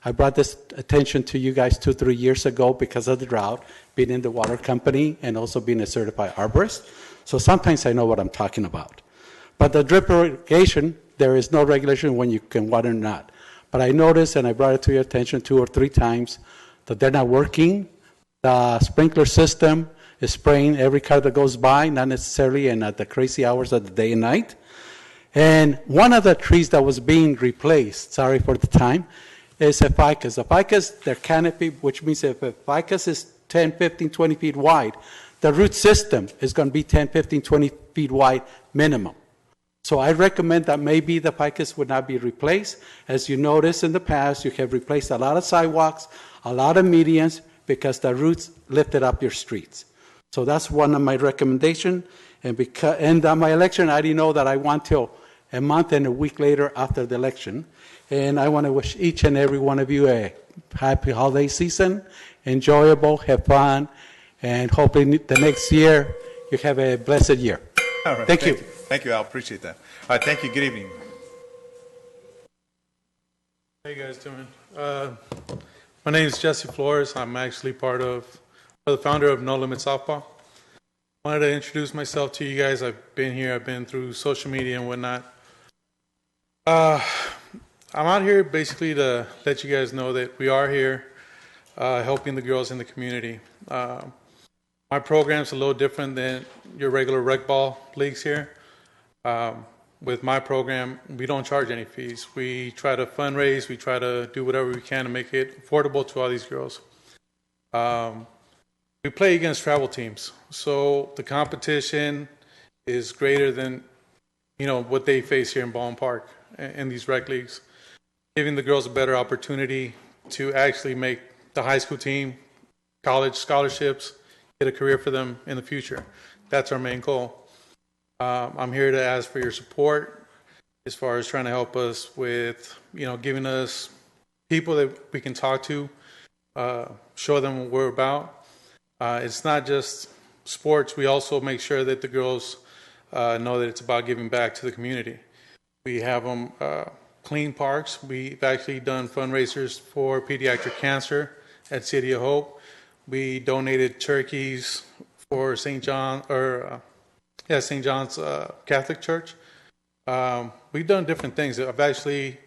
I brought this attention to you guys 2-3 years ago because of the drought, being in the water company and also being a certified arborist. So sometimes I know what I'm talking about. But the drip irrigation, there is no regulation when you can water or not. But I noticed, and I brought it to your attention 2 or 3 times, that they're not working. The sprinkler system is spraying every car that goes by, not necessarily in at the crazy hours of the day and night. And one of the trees that was being replaced, sorry for the time, is a ficus. A ficus, their canopy, which means if a ficus is 10, 15, 20 feet wide, the root system is going to be 10, 15, 20 feet wide minimum. So I recommend that maybe the ficus would not be replaced. As you notice in the past, you have replaced a lot of sidewalks, a lot of medians, because the roots lifted up your streets. So that's one of my recommendations. And on my election, I didn't know that I want till a month and a week later after the election. And I want to wish each and every one of you a happy holiday season, enjoyable, have fun, and hopefully the next year you have a blessed year. All right. Thank you. Thank you, Al. Appreciate that. All right. Thank you. Good evening. How you guys doing? My name is Jesse Flores. I'm actually the founder of No Limit Softball. I wanted to introduce myself to you guys. I've been here. I've been through social media and whatnot. I'm out here basically to let you guys know that we are here helping the girls in the community. My program's a little different than your regular rec ball leagues here. With my program, we don't charge any fees. We try to fundraise. We try to do whatever we can to make it affordable to all these girls. We play against travel teams, so the competition is greater than what they face here in Baldwin Park in these rec leagues, giving the girls a better opportunity to actually make the high school team, college scholarships, get a career for them in the future. That's our main goal. I'm here to ask for your support as far as trying to help us with, giving us people that we can talk to, show them what we're about. It's not just sports. We also make sure that the girls know that it's about giving back to the community. We have them clean parks. We've actually done fundraisers for pediatric cancer at City of Hope. We donated turkeys for St. John's Catholic Church. We've done different things. I've actually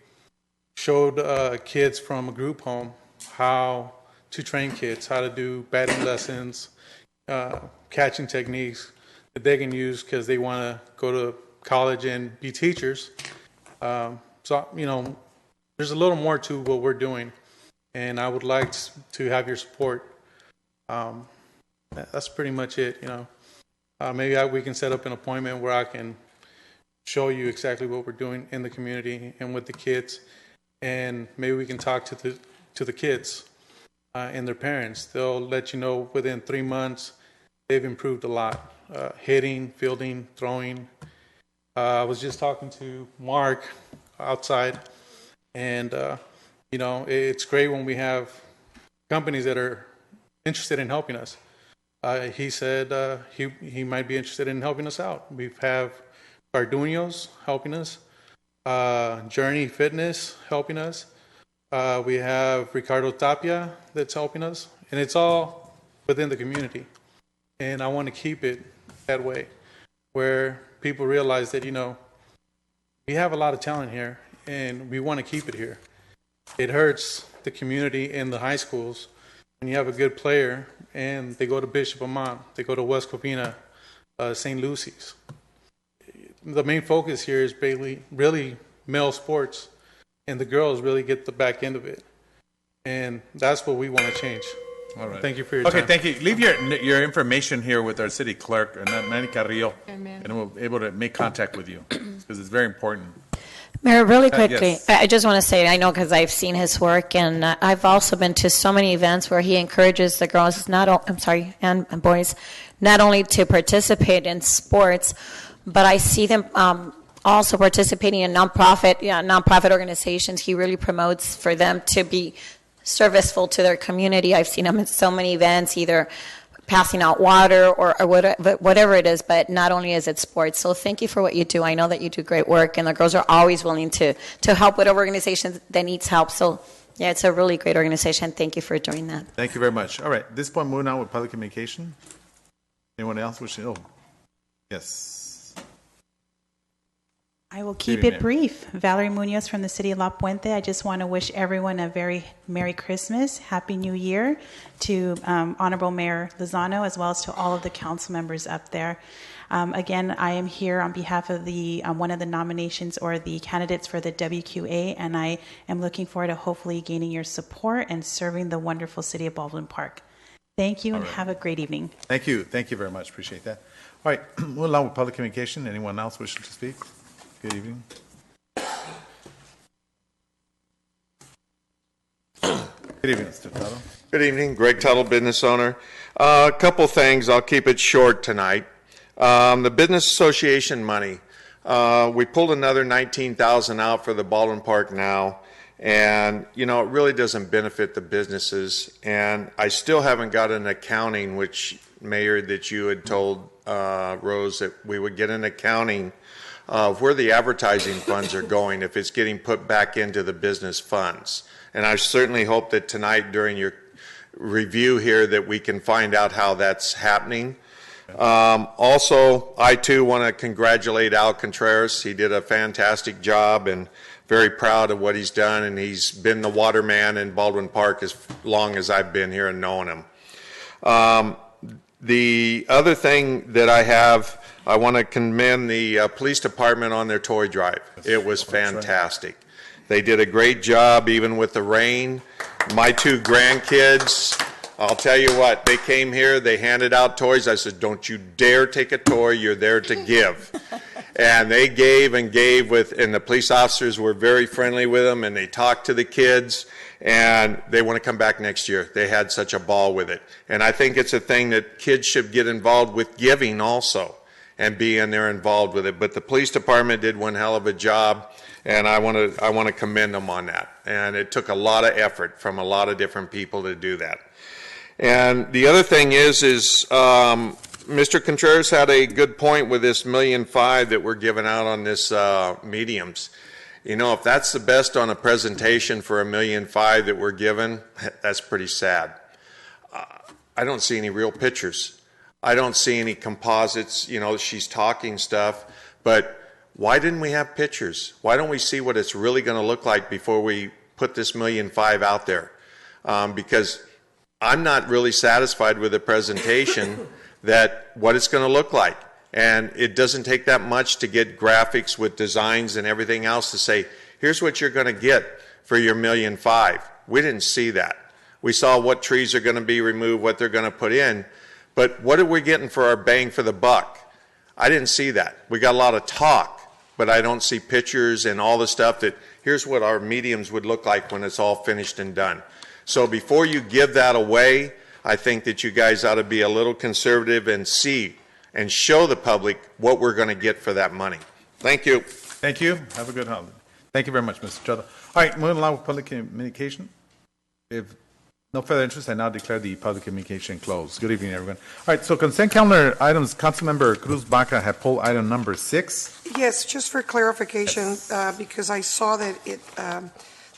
showed kids from a group home how to train kids, how to do batting lessons, catching techniques that they can use because they want to go to college and be teachers. So, there's a little more to what we're doing, and I would like to have your support. That's pretty much it, Maybe we can set up an appointment where I can show you exactly what we're doing in the community and with the kids, and maybe we can talk to the kids and their parents. They'll let you know within 3 months they've improved a lot, hitting, fielding, throwing. I was just talking to Mark outside, and it's great when we have companies that are interested in helping us. He said he might be interested in helping us out. We have Garduño's helping us, Journey Fitness helping us. We have Ricardo Tapia that's helping us, and it's all within the community. And I want to keep it that way, where people realize that, we have a lot of talent here, and we want to keep it here. It hurts the community in the high schools when you have a good player and they go to Bishop Amat, they go to West Covina, St. Lucy's. The main focus here is really male sports, and the girls really get the back end of it. And that's what we want to change. All right. Thank you for your time. Okay, thank you. Leave your information here with our city clerk, Manny Carrillo, and we'll be able to make contact with you because it's very important. Mayor, really quickly, yes. I just want to say, I know because I've seen his work, and I've also been to so many events where he encourages the girls, and boys, not only to participate in sports, but I see them also participating in nonprofit organizations. He really promotes for them to be serviceful to their community. I've seen him at so many events, either passing out water or whatever it is, but not only is it sports. So thank you for what you do. I know that you do great work, and the girls are always willing to help whatever organization that needs help. So yeah, it's a really great organization. Thank you for doing that. Thank you very much. All right, at this point, moving on with public communication. Anyone else wishing? Oh, yes. I will keep it brief. Valerie Munoz from the city of La Puente. I just want to wish everyone a very Merry Christmas, Happy New Year to Honorable Mayor Lozano, as well as to all of the council members up there. Again, I am here on behalf of the one of the nominations or the candidates for the WQA, and I am looking forward to hopefully gaining your support and serving the wonderful city of Baldwin Park. Thank you, and have a great evening. Thank you. Thank you very much. Appreciate that. All right, moving along with public communication. Anyone else wishing to speak? Good evening. Good evening, Mr. Tuttle. Good evening, Greg Tuttle, business owner. A couple things. I'll keep it short tonight. The business association money. We pulled another 19,000 out for the Baldwin Park now, and it really doesn't benefit the businesses. And I still haven't got an accounting, which Mayor, that you had told Rose that we would get an accounting of where the advertising funds are going, if it's getting put back into the business funds. And I certainly hope that tonight during your review here that we can find out how that's happening. Also, I too want to congratulate Al Contreras. He did a fantastic job and very proud of what he's done, and he's been the waterman in Baldwin Park as long as I've been here and known him. The other thing that I want to commend the police department on their toy drive. It was fantastic. They did a great job even with the rain. My two grandkids, I'll tell you what, they came here, they handed out toys. I said, don't you dare take a toy, you're there to give. And they gave and gave and the police officers were very friendly with them, and they talked to the kids, and they want to come back next year. They had such a ball with it. And I think it's a thing that kids should get involved with giving also and be in there involved with it. But the police department did one hell of a job, and I want to commend them on that. And it took a lot of effort from a lot of different people to do that. And the other thing is Mr. Contreras had a good point with this $1.5 million that we're giving out on this mediums. If that's the best on a presentation for $1.5 million that we're given, that's pretty sad. I don't see any real pictures. I don't see any composites. She's talking stuff, but why didn't we have pictures? Why don't we see what it's really going to look like before we put this $1.5 million out there? Because I'm not really satisfied with the presentation that what it's going to look like. And it doesn't take that much to get graphics with designs and everything else to say, here's what you're going to get for your $1.5 million. We didn't see that. We saw what trees are going to be removed, what they're going to put in. But what are we getting for our bang for the buck? I didn't see that. We got a lot of talk, but I don't see pictures and all the stuff that here's what our mediums would look like when it's all finished and done. So before you give that away, I think that you guys ought to be a little conservative and see and show the public what we're going to get for that money. Thank you. Thank you. Have a good holiday. Thank you very much, Mr. Chotto. All right, moving along with public communication. If no further interest, I now declare the public communication closed. Good evening, everyone. All right, so consent calendar items, Councilmember Cruz Baca had pulled item number 6. Yes, just for clarification, because I saw that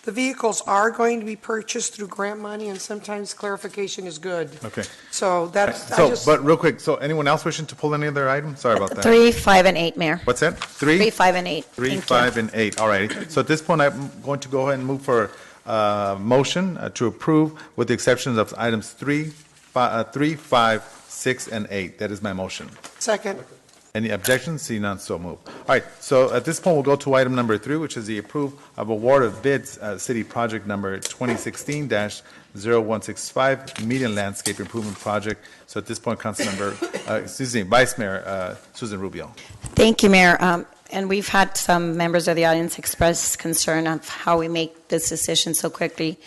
the vehicles are going to be purchased through grant money, and sometimes clarification is good. Okay. So that's, but real quick, so anyone else wishing to pull any other item? Sorry about that. 3, 5, and 8, Mayor. What's that? 3, 5, and 8. 3, Thank 5, you. and 8. All righty. So at this point, I'm going to go ahead and move for motion to approve with the exceptions of items 3, 5, 6, and 8. That is my motion. Second. Any objections? See none, so moved. All right, so at this point, we'll go to item number 3, which is the approve of award of bids, city project number 2016-0165, median landscape improvement project. So at this point, Vice Mayor Susan Rubio. Thank you, Mayor. And we've had some members of the audience express concern of how we make this decision so quickly.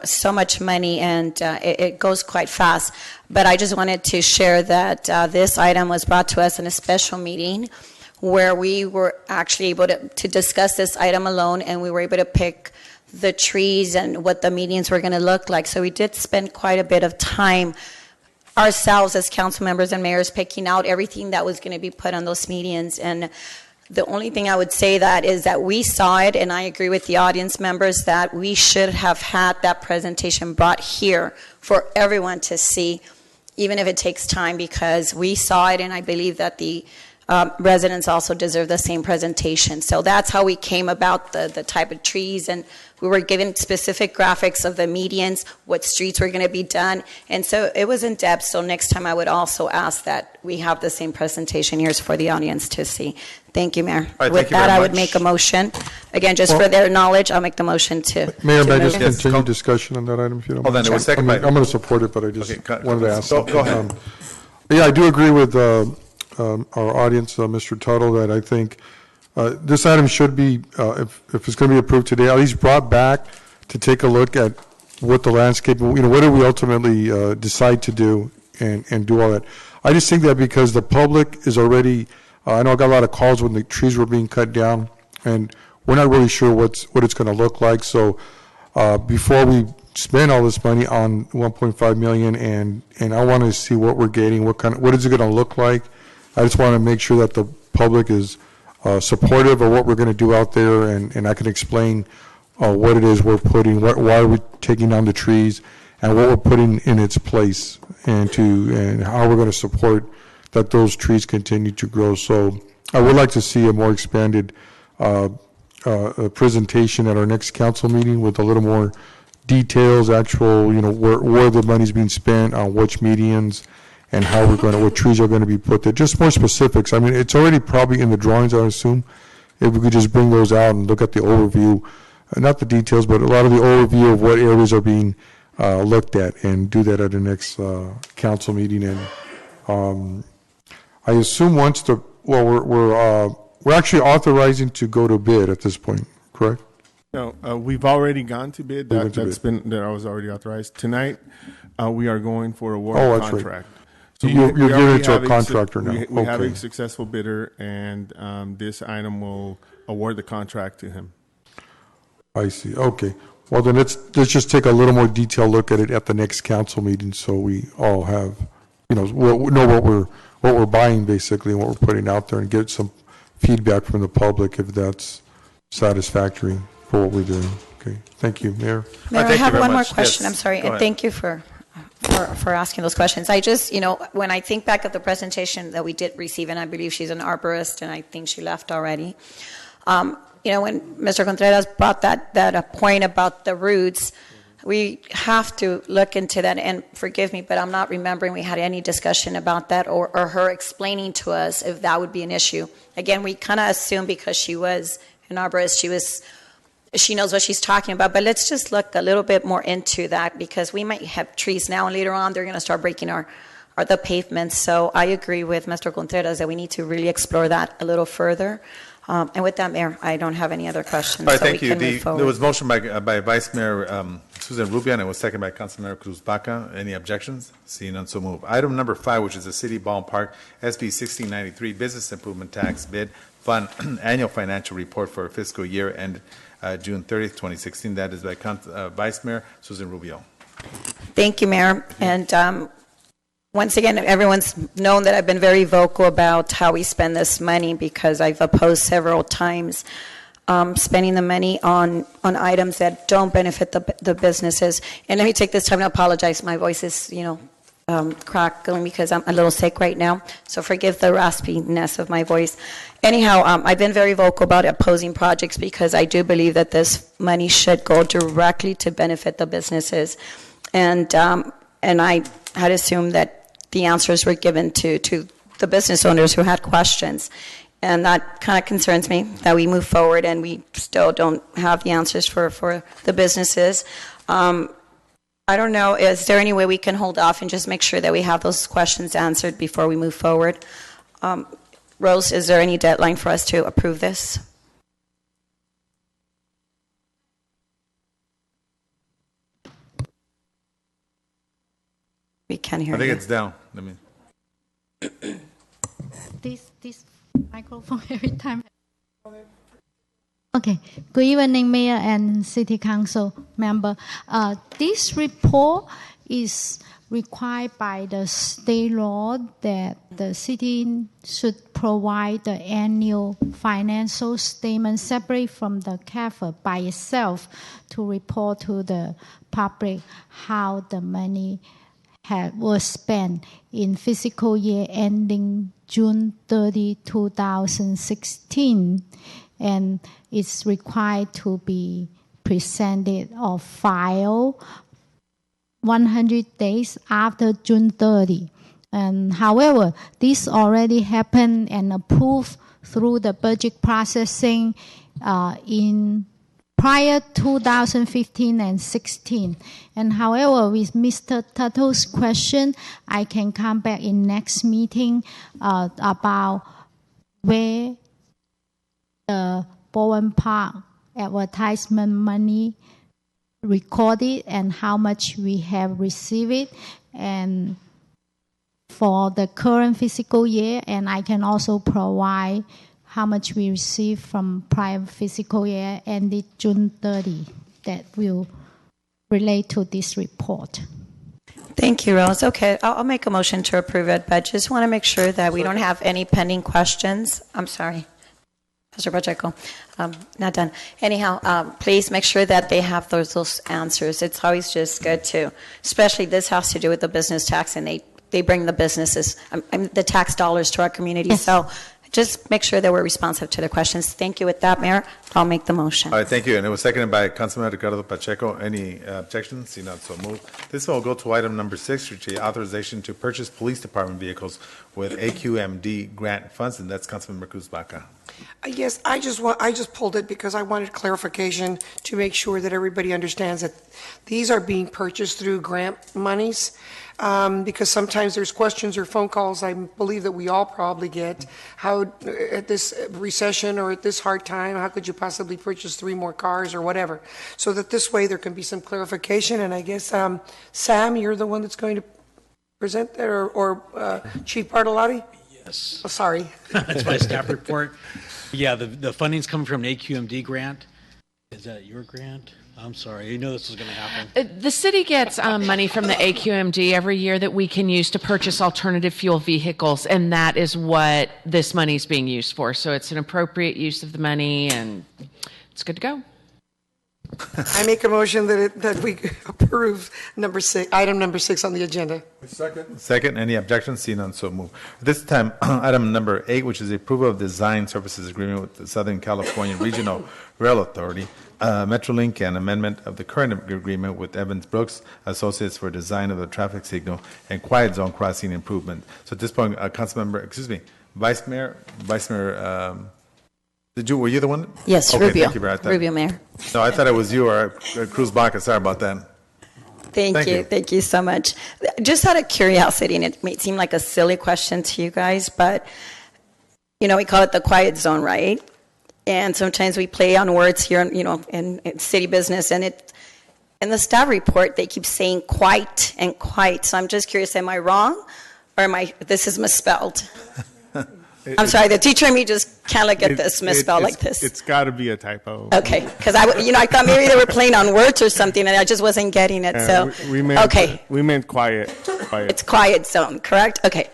So much money, and it goes quite fast. But I just wanted to share that this item was brought to us in a special meeting where we were actually able to discuss this item alone, and we were able to pick the trees and what the medians were going to look like. So we did spend quite a bit of time ourselves as council members and mayors picking out everything that was going to be put on those medians. And the only thing I would say that is that we saw it, and I agree with the audience members that we should have had that presentation brought here for everyone to see, even if it takes time, because we saw it, and I believe that the residents also deserve the same presentation. So that's how we came about the type of trees, and we were given specific graphics of the medians, what streets were going to be done, and so it was in depth. So next time I would also ask that we have the same presentation here for the audience to see. Thank you, Mayor. Right, with that, I would make a motion. Again, just for their knowledge, I'll make the motion to. Mayor, may I just move. continue discussion on that item if you don't mind? Then it was second by. I'm going to support it, but I just wanted to ask. Go ahead. Yeah, I do agree with our audience, Mr. Tuttle, that I think this item should be, if it's going to be approved today, at least brought back to take a look at what the landscape, what do we ultimately decide to do and do all that. I just think that because the public is already I know I got a lot of calls when the trees were being cut down, and we're not really sure what it's going to look like. So before we spend all this money on 1.5 million, and I want to see what we're getting, what is it going to look like. I just want to make sure that the public is supportive of what we're going to do out there, and I can explain what it is we're putting, why we're taking down the trees, and what we're putting in its place, and how we're going to support that those trees continue to grow. So I would like to see a more expanded presentation at our next council meeting with a little more details, actual, where the money's being spent, on which medians, and how what trees are going to be put there. Just more specifics. I mean, it's already probably in the drawings, I assume. If we could just bring those out and look at the overview, not the details, but a lot of the overview of what areas are being looked at, and do that at the next council meeting. And I assume we're actually authorizing to go to bid at this point, correct? No, we've already gone to bid. That was already authorized. Tonight, we are going for award of that's contract. Right. So you're giving it to a contractor now. We have a successful bidder, and this item will award the contract to him. I see. Okay. Well, then let's just take a little more detailed look at it at the next council meeting, so we all have, know what we're buying basically and what we're putting out there, and get some feedback from the public if that's satisfactory for what we're doing. Okay. Thank you, Mayor. Mayor, I have one more question. Yes. I'm sorry, Go and ahead. thank you for asking those questions. I just, when I think back of the presentation that we did receive, and I believe she's an arborist, and I think she left already. When Mr. Contreras brought that point about the roots, we have to look into that. And forgive me, but I'm not remembering we had any discussion about that, or her explaining to us if that would be an issue. Again, we kind of assumed because she was an arborist, she knows what she's talking about. But let's just look a little bit more into that, because we might have trees now, and later on they're going to start breaking the pavements. So I agree with Mr. Contreras that we need to really explore that a little further. And with that, Mayor, I don't have any other questions. All right, so thank we you. can move forward. There was motion by Vice Mayor Susan Rubio, and it was seconded by Councilmember Cruz Baca. Any objections? Seeing none, so move. Item number 5, which is the City Ballpark SB 1693 Business Improvement Tax Bid Fund Annual Financial Report for fiscal year end June 30th, 2016. That is by Vice Mayor Susan Rubio. Thank you, Mayor. And once again, everyone's known that I've been very vocal about how we spend this money, because I've opposed several times spending the money on items that don't benefit the businesses. And let me take this time to apologize. My voice is, crackling because I'm a little sick right now. So forgive the raspiness of my voice. Anyhow, I've been very vocal about opposing projects, because I do believe that this money should go directly to benefit the businesses. And I had assumed that the answers were given to the business owners who had questions. And that kind of concerns me, that we move forward and we still don't have the answers for the businesses. I don't know, is there any way we can hold off and just make sure that we have those questions answered before we move forward? Rose, is there any deadline for us to approve this? We can't hear you. I think it's down. Let me. This microphone every time. Okay. Good evening, Mayor and City Council member. This report is required by the state law that the city should provide the annual financial statement separate from the CAFA by itself to report to the public how the money was spent in fiscal year ending June 30, 2016, and it's required to be presented or filed 100 days after June 30. And however, this already happened and approved through the budget processing in prior 2015 and 16. And however, with Mr. Tuttle's question, I can come back in next meeting about where the Baldwin Park advertisement money recorded and how much we have received it. And for the current fiscal year, and I can also provide how much we received from prior fiscal year ended June 30 that will relate to this report. Thank you, Rose. Okay, I'll make a motion to approve it, but just want to make sure that we don't have any pending questions. I'm sorry, Mr. Pacheco. Not done. Anyhow, please make sure that they have those answers. It's always just good to, especially this has to do with the business tax, and they bring the businesses, the tax dollars to our community. Yes. So just make sure that we're responsive to the questions. Thank you. With that, Mayor, I'll make the motion. All right, thank you. And it was seconded by Councilman Ricardo Pacheco. Any objections? See none, so moved. This one will go to item number 6, which is authorization to purchase police department vehicles with AQMD grant funds, and that's Councilman Cruz Baca. Yes, I just pulled it because I wanted clarification to make sure that everybody understands that these are being purchased through grant monies. Because sometimes there's questions or phone calls I believe that we all probably get. How, at this recession or at this hard time, how could you possibly purchase 3 more cars or whatever? So that this way there can be some clarification. And I guess, Sam, you're the one that's going to present that, or Chief Bartolotti? Yes. Oh, sorry. That's my staff report. Yeah, the funding's coming from an AQMD grant. Is that your grant? I'm sorry, I knew this was going to happen. The city gets money from the AQMD every year that we can use to purchase alternative fuel vehicles, and that is what this money is being used for. So it's an appropriate use of the money, and it's good to go. I make a motion that we approve item number 6 on the agenda. Second, any objections? See none, so moved. This time, item number 8, which is the approval of design services agreement with the Southern California Regional Rail Authority, Metrolink, and amendment of the current agreement with Evans Brooks Associates for design of the traffic signal and quiet zone crossing improvement. So at this point, Vice Mayor, were you the one? Yes, okay, Rubio. Thank you, Brad. Rubio, Mayor. No, I thought it was you or Cruz Baca. Sorry about that. Thank you. Thank you so much. Just out of curiosity, and it may seem like a silly question to you guys, but, we call it the quiet zone, right? And sometimes we play on words here, in city business, and in the staff report, they keep saying quite and quite. So I'm just curious, am I wrong, or this is misspelled? I'm sorry, the teacher and me just can't look at this misspelled like this. It's got to be a typo. Okay, because I thought maybe they were playing on words or something, and I just wasn't getting it. So we meant quiet. It's quiet zone, correct? Okay.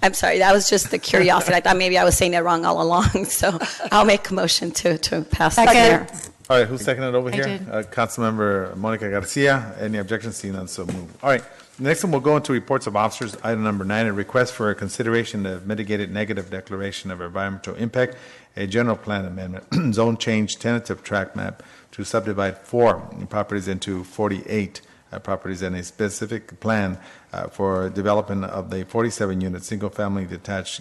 I'm sorry, that was just the curiosity. I thought maybe I was saying it wrong all along, so I'll make a motion to pass that here. All right, who's seconded over here? did. Councilmember Monica Garcia. Any objections? Seen none, so moved. All right, next one we'll go into reports of officers. Item number 9, a request for a consideration of mitigated negative declaration of environmental impact, a general plan amendment, zone change tentative track map to subdivide 4 properties into 48 properties, and a specific plan for development of the 47-unit single-family detached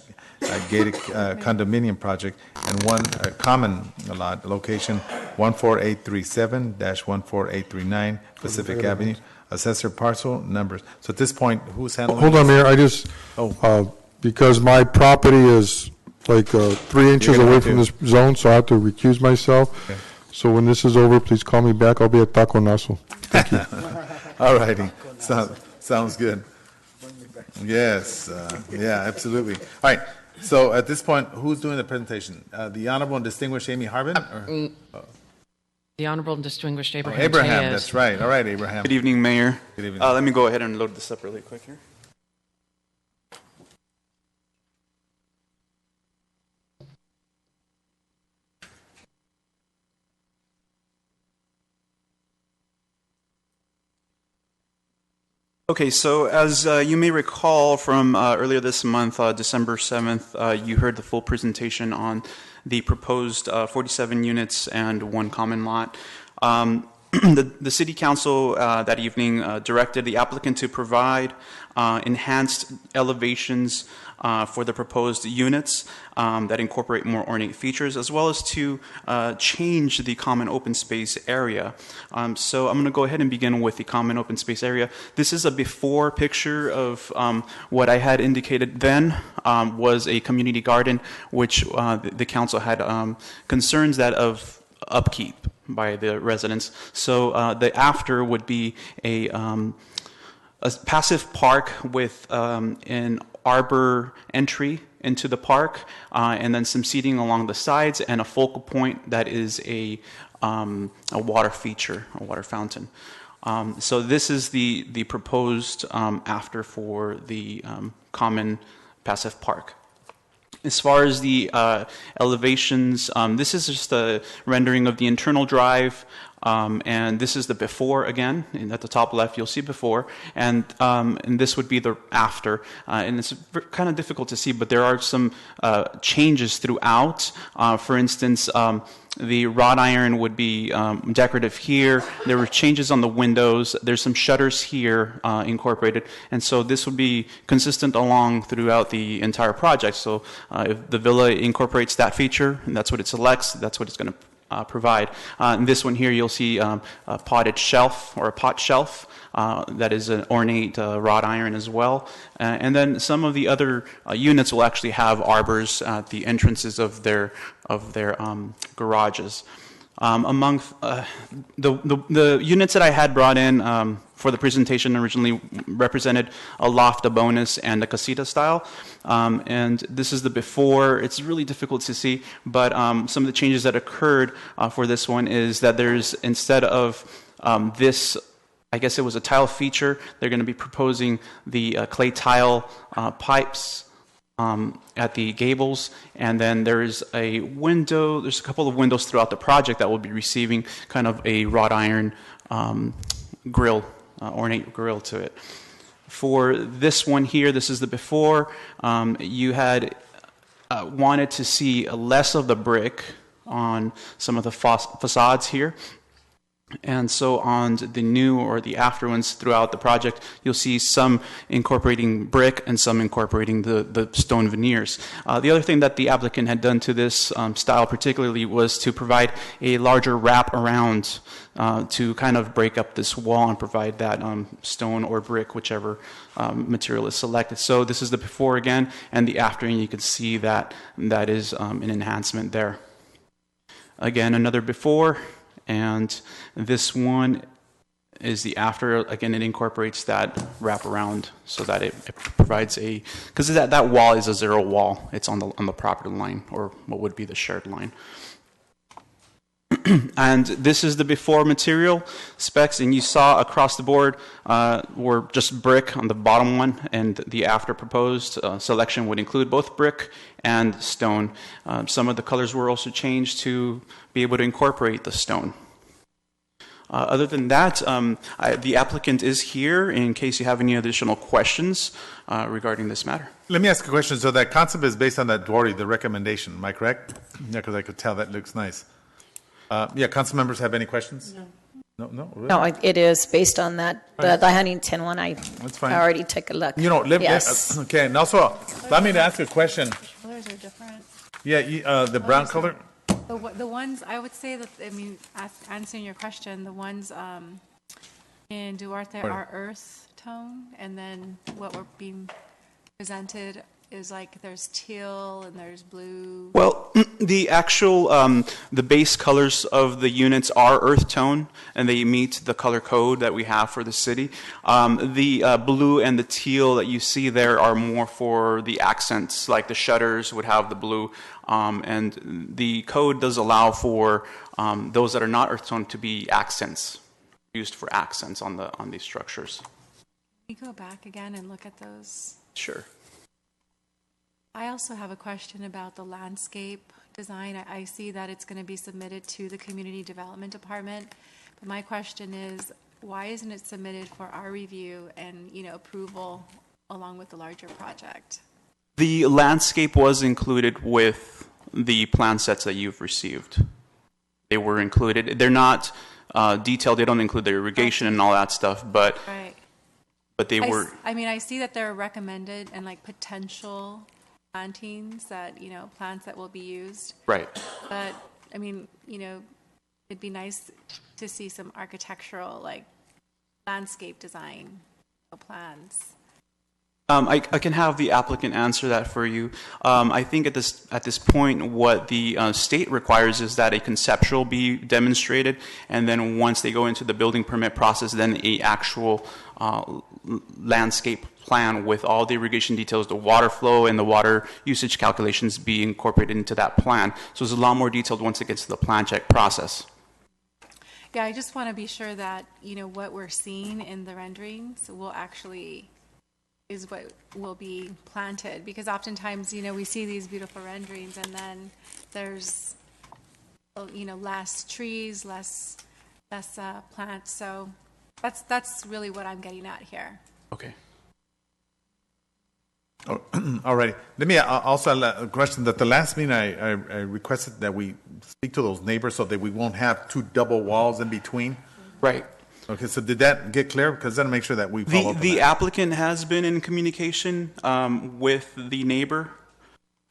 gated condominium project and one common lot location 14837-14839 Pacific Avenue. Assessor parcel numbers. So at this point, who's handling Hold on, this? Mayor. Because my property is like 3 inches away from this zone, so I have to recuse myself. Okay. So when this is over, please call me back. I'll be at Taconazo. Thank you. All righty. Sounds good. Yes. Yeah, absolutely. All right. So at this point, who's doing the presentation? The Honorable and Distinguished Amy Harbin? The Honorable and Distinguished Abraham Abraham, Tellez. that's right. All right, Abraham. Good evening, Mayor. Good evening. Let me go ahead and load this up really quick here. Okay, so as you may recall from earlier this month, December 7th, you heard the full presentation on the proposed 47 units and 1 common lot. The City Council that evening directed the applicant to provide enhanced elevations for the proposed units that incorporate more ornate features, as well as to change the common open space area. So I'm going to go ahead and begin with the common open space area. This is a before picture of what I had indicated then was a community garden, which the council had concerns that of upkeep by the residents. So the after would be a passive park with an arbor entry into the park, and then some seating along the sides, and a focal point that is a water feature, a water fountain. So this is the proposed after for the common passive park. As far as the elevations, this is just a rendering of the internal drive, and this is the before again. And at the top left, you'll see before, and this would be the after. And it's kind of difficult to see, but there are some changes throughout. For instance, the wrought iron would be decorative here. There were changes on the windows. There's some shutters here incorporated. And so this would be consistent along throughout the entire project. So if the villa incorporates that feature, and that's what it selects, that's what it's going to provide. In this one here, you'll see a potted shelf or a pot shelf. That is an ornate wrought iron as well. And then some of the other units will actually have arbors at the entrances of their garages. Among the units that I had brought in for the presentation originally represented a loft, a bonus, and a casita style. And this is the before. It's really difficult to see, but some of the changes that occurred for this one is that there's, instead of this, I guess it was a tile feature, they're going to be proposing the clay tile pipes at the gables, and then there's a window, there's a couple of windows throughout the project that will be receiving kind of a wrought iron grill, ornate grill to it. For this one here, this is the before, you had wanted to see less of the brick on some of the facades here. And so on the new or the after ones throughout the project, you'll see some incorporating brick and some incorporating the stone veneers. The other thing that the applicant had done to this style particularly was to provide a larger wrap around to kind of break up this wall and provide that stone or brick, whichever material is selected. So this is the before again, and the after, and you can see that that is an enhancement there. Again, another before. And this one is the after. Again, it incorporates that wraparound so that it provides a, because that wall is a zero wall. It's on the property line, or what would be the shared line. And this is the before material specs, and you saw across the board were just brick on the bottom one, and the after proposed selection would include both brick and stone. Some of the colors were also changed to be able to incorporate the stone. Other than that, the applicant is here in case you have any additional questions regarding this matter. Let me ask a question. So that concept is based on that Dwari, the recommendation. Am I correct? Yeah, because I could tell that looks nice. Yeah, council members have any questions? No, really? No, it is based on that, the Huntington one. That's fine. I already took a look. You know, yes. Okay, and also, allow me to ask a question. Colors are different. Yeah, the brown color? The ones, I would say that, I mean, answering your question, the ones in Duarte are earth tone, and then what we're being presented is like there's teal and there's blue. Well, the actual, the base colors of the units are earth tone, and they meet the color code that we have for the city. The blue and the teal that you see there are more for the accents, like the shutters would have the blue, and the code does allow for those that are not earth tone to be accents, used for accents on these structures. Can we go back again and look at those? Sure. I also have a question about the landscape design. I see that it's going to be submitted to the Community Development Department, but my question is, why isn't it submitted for our review and approval along with the larger project? The landscape was included with the plan sets that you've received. They were included. They're not detailed. They don't include the irrigation and all that stuff, but right. But they were. I mean, I see that they're recommended and like potential plantings that plants that will be used. Right. But I mean, it'd be nice to see some architectural, like landscape design plans. I can have the applicant answer that for you. I think at this point, what the state requires is that a conceptual be demonstrated, and then once they go into the building permit process, then a actual landscape plan with all the irrigation details, the water flow and the water usage calculations be incorporated into that plan. So it's a lot more detailed once it gets to the plan check process. Yeah, I just want to be sure that, what we're seeing in the renderings will actually is what will be planted, because oftentimes, we see these beautiful renderings and then there's, less trees, less plants. So that's really what I'm getting at here. Okay. Oh, all right. Let me also add a question that the last meeting I requested that we speak to those neighbors so that we won't have two double walls in between. Right. Okay, so did that get clear? Because then make sure that we follow up on The that. applicant has been in communication with the neighbor.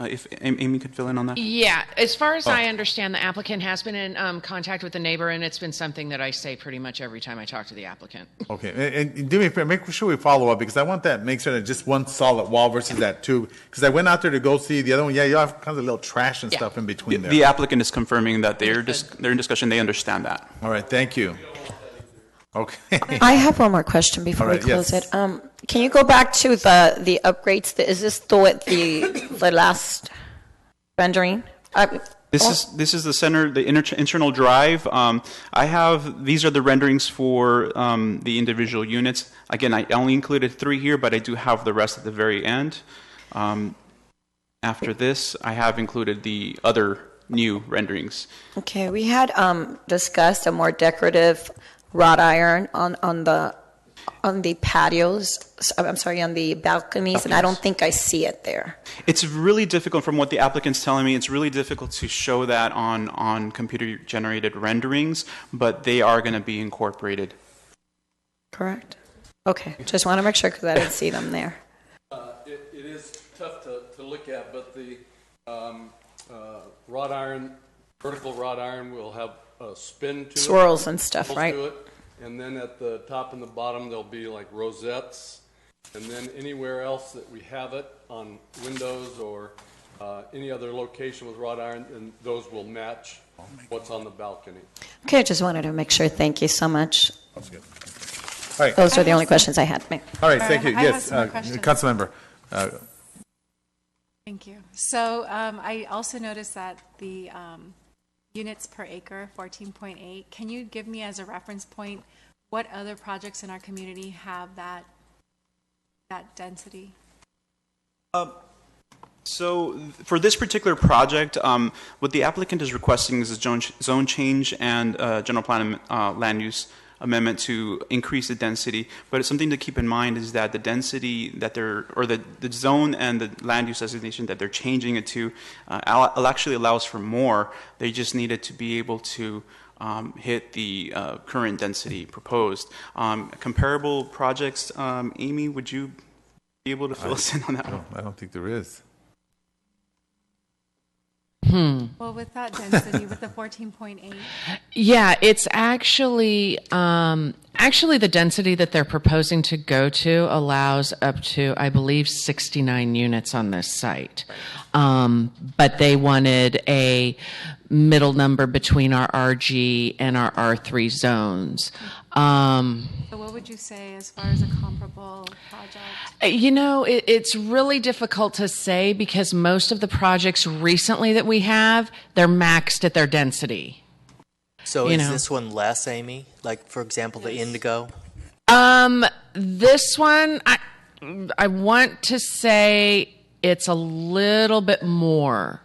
If Amy could fill in on that. Yeah, as far as I understand, the applicant has been in contact with the neighbor, and it's been something that I say pretty much every time I talk to the applicant. Okay, and do me a favor, make sure we follow up, because I want that, make sure that just one solid wall versus that two. Because I went out there to go see the other one. Yeah, you have kind of little trash and stuff in between there. The applicant is confirming that they're in discussion. They understand that. All right, thank you. Okay. I have one more question before we close it. Can you go back to the upgrades? Is this the last rendering? This is the center, the internal drive. These are the renderings for the individual units. Again, I only included 3 here, but I do have the rest at the very end. After this, I have included the other new renderings. Okay, we had discussed a more decorative wrought iron on the patios. I'm sorry, on the balconies, and I don't think I see it there. It's really difficult, from what the applicant's telling me, it's really difficult to show that on computer-generated renderings, but they are going to be incorporated. Correct. Okay, just want to make sure because I didn't see them there. It is tough to look at, but the wrought iron, vertical wrought iron will have a spin to it. Swirls and stuff, right? To it. And then at the top and the bottom, there'll be like rosettes. And then anywhere else that we have it on windows or any other location with wrought iron, and those will match what's on the balcony. Okay, I just wanted to make sure. Thank you so much. That's good. All right. Those are the only questions I had. All right, thank you. I Yes, have some more Councilmember. Thank you. So I also noticed that the units per acre, 14.8. Can you give me as a reference point what other projects in our community have that density? So for this particular project, what the applicant is requesting is a zone change and general plan land use amendment to increase the density. But it's something to keep in mind is that the density that the zone and the land use designation that they're changing it to actually allows for more. They just needed to be able to hit the current density proposed. Comparable projects, Amy, would you be able to fill us in on that? I don't think there is. Well, with that density, with the 14.8. Yeah, it's actually the density that they're proposing to go to allows up to, I believe, 69 units on this site. But they wanted a middle number between our RG and our R3 zones. So what would you say as far as a comparable project? It's really difficult to say because most of the projects recently that we have, they're maxed at their density. So is this one less, Amy? Like, for example, the Indigo? This one, I want to say it's a little bit more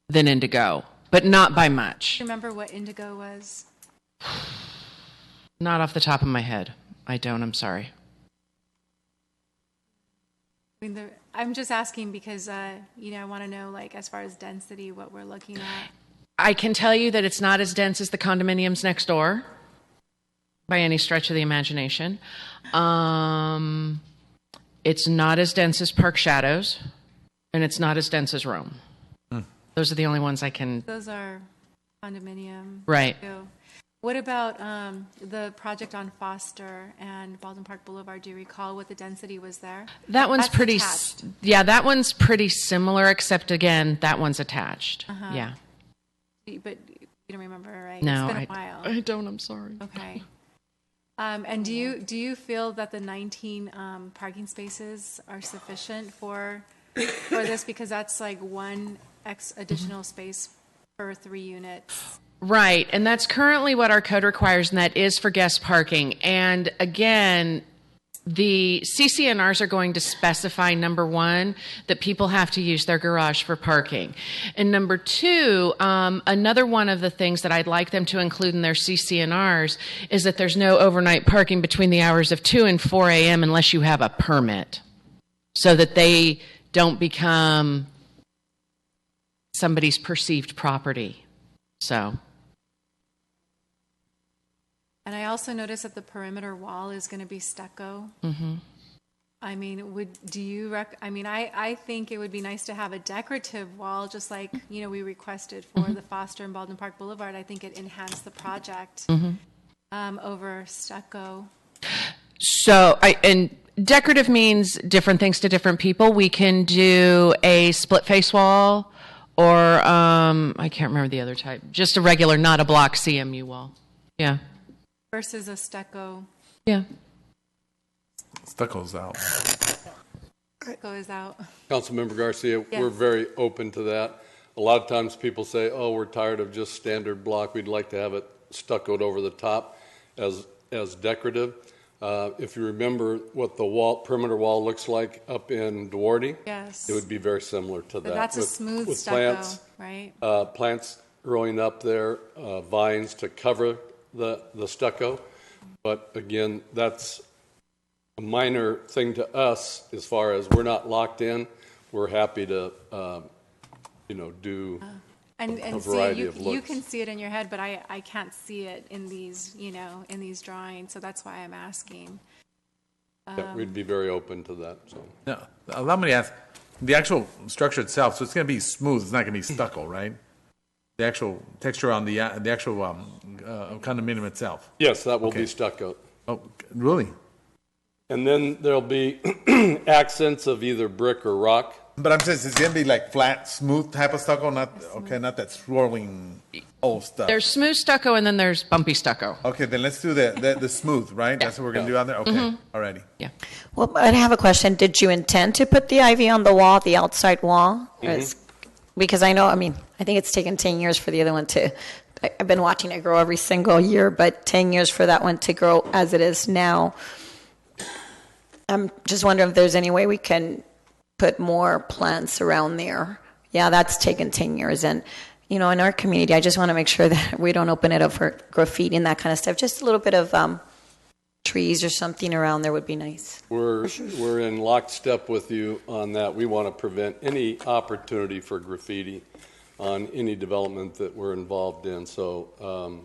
than Indigo, but not by much. Do you remember what Indigo was? Not off the top of my head. I don't, I'm sorry. I'm just asking because, I want to know, like, as far as density, what we're looking at. I can tell you that it's not as dense as the condominiums next door by any stretch of the imagination. It's not as dense as Park Shadows, and it's not as dense as Rome. Those are the only ones I can... Those are condominium. Right. Too. What about the project on Foster and Baldwin Park Boulevard? Do you recall what the density was there? That one's That's pretty, attached. yeah, that one's pretty similar, except again, that one's attached. Uh-huh. Yeah. But you don't remember, right? No, It's been a while. I don't, I'm sorry. Okay. And do you feel that the 19 parking spaces are sufficient for this? Because that's like one additional space per 3 units. Right, and that's currently what our code requires, and that is for guest parking. And again, the CCNRs are going to specify, number one, that people have to use their garage for parking. And number two, another one of the things that I'd like them to include in their CCNRs is that there's no overnight parking between the hours of 2 and 4 a.m. unless you have a permit, so that they don't become somebody's perceived property. So. And I also noticed that the perimeter wall is going to be stucco. Mm-hmm. I mean, I think it would be nice to have a decorative wall, just like, we requested for the Foster and Baldwin Park Boulevard. I think it enhanced the project over stucco. So, and decorative means different things to different people. We can do a split face wall, or I can't remember the other type. Just a regular, not a block CMU wall. Yeah. Versus a stucco. Yeah. Stucco's out. Stucco is out. Councilmember Garcia, Yes. we're very open to that. A lot of times people say, oh, we're tired of just standard block. We'd like to have it stuccoed over the top as decorative. If you remember what the perimeter wall looks like up in Duarte, Yes. it would be very similar to that. But that's a smooth with stucco, plants, right? Plants growing up there, vines to cover the stucco. But again, that's a minor thing to us as far as we're not locked in. We're happy to, do And a see, variety of you looks. can see it in your head, but I can't see it in these, in these drawings. So that's why I'm asking. Yeah, we'd be very open to that. So. Now, allow me to ask, the actual structure itself, so it's going to be smooth, it's not going to be stucco, right? The actual texture on the actual condominium itself. Yes, that will be stucco. Oh, really? And then there'll be accents of either brick or rock. But I'm saying it's going to be like flat, smooth type of stucco, not that swirling old stuff. There's smooth stucco and then there's bumpy stucco. Okay, then let's do the smooth, right? That's what we're going to do on there? Okay, alrighty. Yeah. Well, I have a question. Did you intend to put the ivy on the wall, the outside wall? Because I think it's taken 10 years for the other one to, I've been watching it grow every single year, but 10 years for that one to grow as it is now. I'm just wondering if there's any way we can put more plants around there. Yeah, that's taken 10 years. And, in our community, I just want to make sure that we don't open it up for graffiti and that kind of stuff. Just a little bit of trees or something around there would be nice. We're in lockstep with you on that. We want to prevent any opportunity for graffiti on any development that we're involved in. So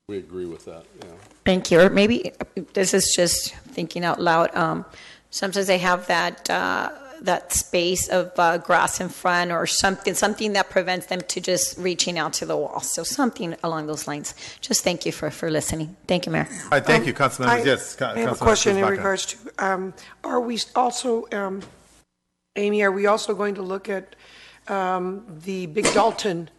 we agree with that. Yeah. Thank you. Or maybe this is just thinking out loud. Sometimes they have that space of grass in front or something that prevents them to just reaching out to the wall. So something along those lines. Just thank you for listening. Thank you, Mayor. All right, thank you, Councilmember. Yes, I have a question in regards to, are we also, Amy, are we also going to look at the Big Dalton,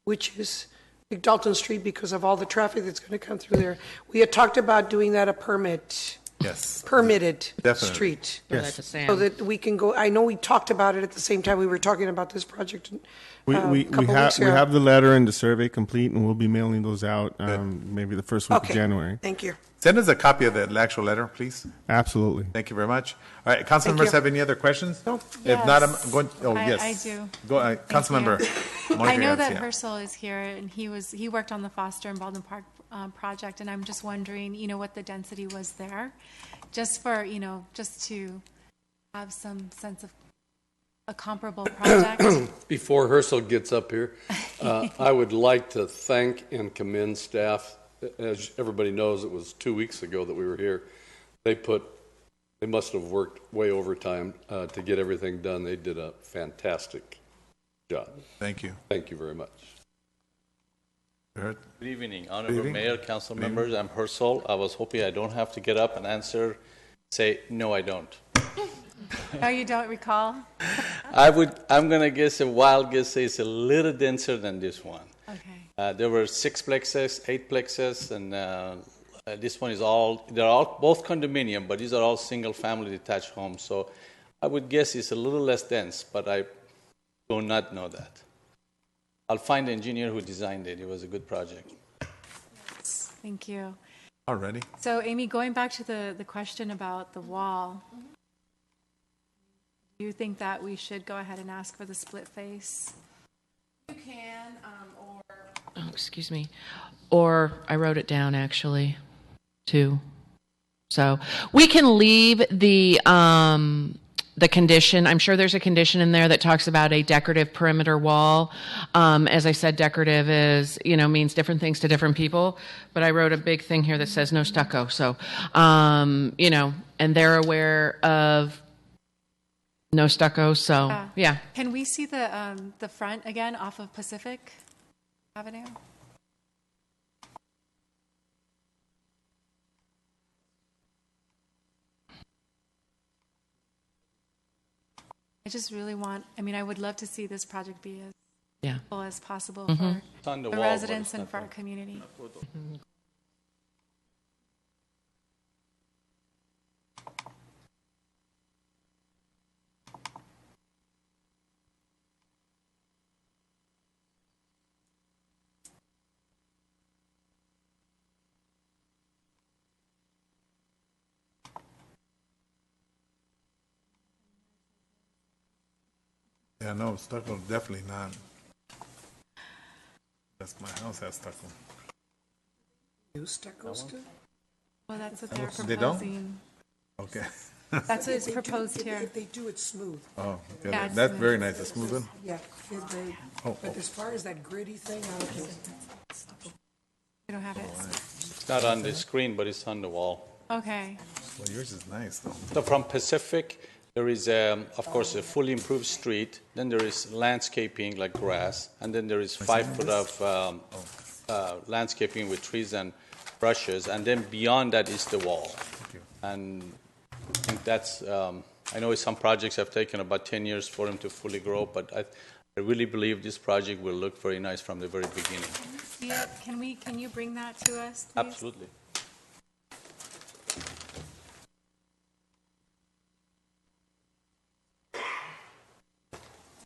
which is Big Dalton Street, because of all the traffic that's going to come through there? We had talked about doing that a permitted Definitely. street. Yes. So that we can go, I know we talked about it at the same time we were talking about this project. We have the letter and the survey complete, and we'll be mailing those out maybe the first week of January. Thank you. Send us a copy of the actual letter, please. Absolutely. Thank you very much. All right, council members have any other questions? No. If not, I'm going. Oh, yes. I do. Go ahead, council member. I know that Herschel is here, and he worked on the Foster and Baldwin Park project, and I'm just wondering, what the density was there, just for just to have some sense of a comparable project. Before Herschel gets up here, I would like to thank and commend staff. As everybody knows, it was 2 weeks ago that we were here. They must have worked way overtime to get everything done. They did a fantastic job. Thank you. Thank you very much. Good evening, Honorable evening. Mayor, council members. I'm Hersol. I was hoping I don't have to get up and say, no, I don't. No, you don't recall? I'm going to guess a wild guess, say it's a little denser than this one. Okay. There were 6 plexes, 8 plexes, and this one is they're all both condominium, but these are all single family detached homes. So I would guess it's a little less dense, but I do not know that. I'll find the engineer who designed it. It was a good project. Thank you. Already. So, Amy, going back to the question about the wall, do you think that we should go ahead and ask for the split face? You can, excuse me. Or I wrote it down actually, too. So we can leave the condition. I'm sure there's a condition in there that talks about a decorative perimeter wall. As I said, decorative is, means different things to different people. But I wrote a big thing here that says no stucco. So, and they're aware of no stucco. So, yeah. Can we see the front again off of Pacific Avenue? I just really I would love to see this project be as full as possible for the residents and for our community. Yeah, no, stucco, definitely not. That's my house has stucco. Do stucco still? Well, that's what they're proposing. They don't? Okay. That's what is proposed here. If they do it smooth. Oh, okay. Yeah, That's it's very nice. A smooth one? Yeah, but as far as that gritty thing, I don't think. We don't have it. It's not on the screen, but it's on the wall. Okay. Well, yours is nice, though. So from Pacific, there is, of course, a fully improved street. Then there is landscaping like grass. And then there is 5 foot of landscaping with trees and brushes. And then beyond that is the wall. And I think that's, I know some projects have taken about 10 years for them to fully grow, but I really believe this project will look very nice from the very beginning. Yeah, can you bring that to us, please? Absolutely.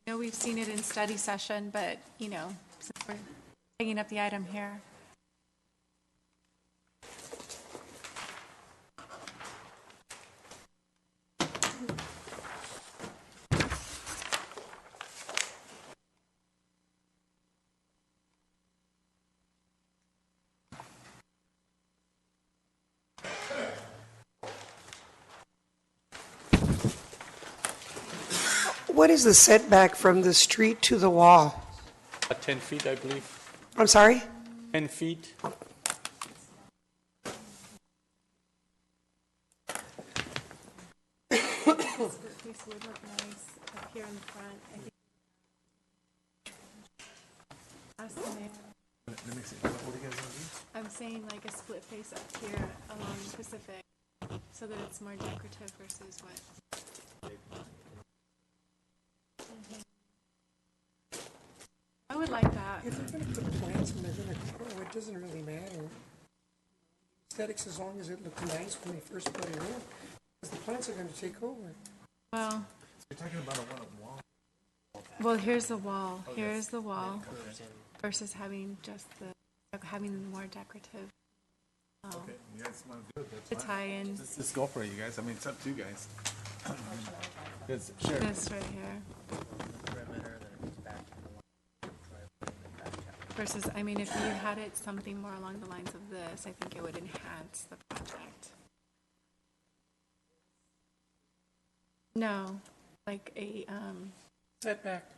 I know we've seen it in study session, but, since we're taking up the item here. What is the setback from the street to the wall? 10 feet, I believe. I'm sorry? 10 feet. This would look nice up here in the front. I think. Ask the mayor. Let me see. What do you guys want to do? I'm saying like a split face up here along Pacific, so that it's more decorative versus what. I would like that. If they're going to put plants and they're going to grow, it doesn't really matter. Aesthetics, as long as it looked nice when they first put it in, because the plants are going to take over. Well, You're talking about a wall. well, here's the wall. Here's the wall versus having just having the more decorative. Okay, you guys want to do it? To tie in. Just go for it, you guys. I mean, it's up to you guys. Sure. This right here. Versus, if you had it something more along the lines of this, I think it would enhance the project. No, like a setback.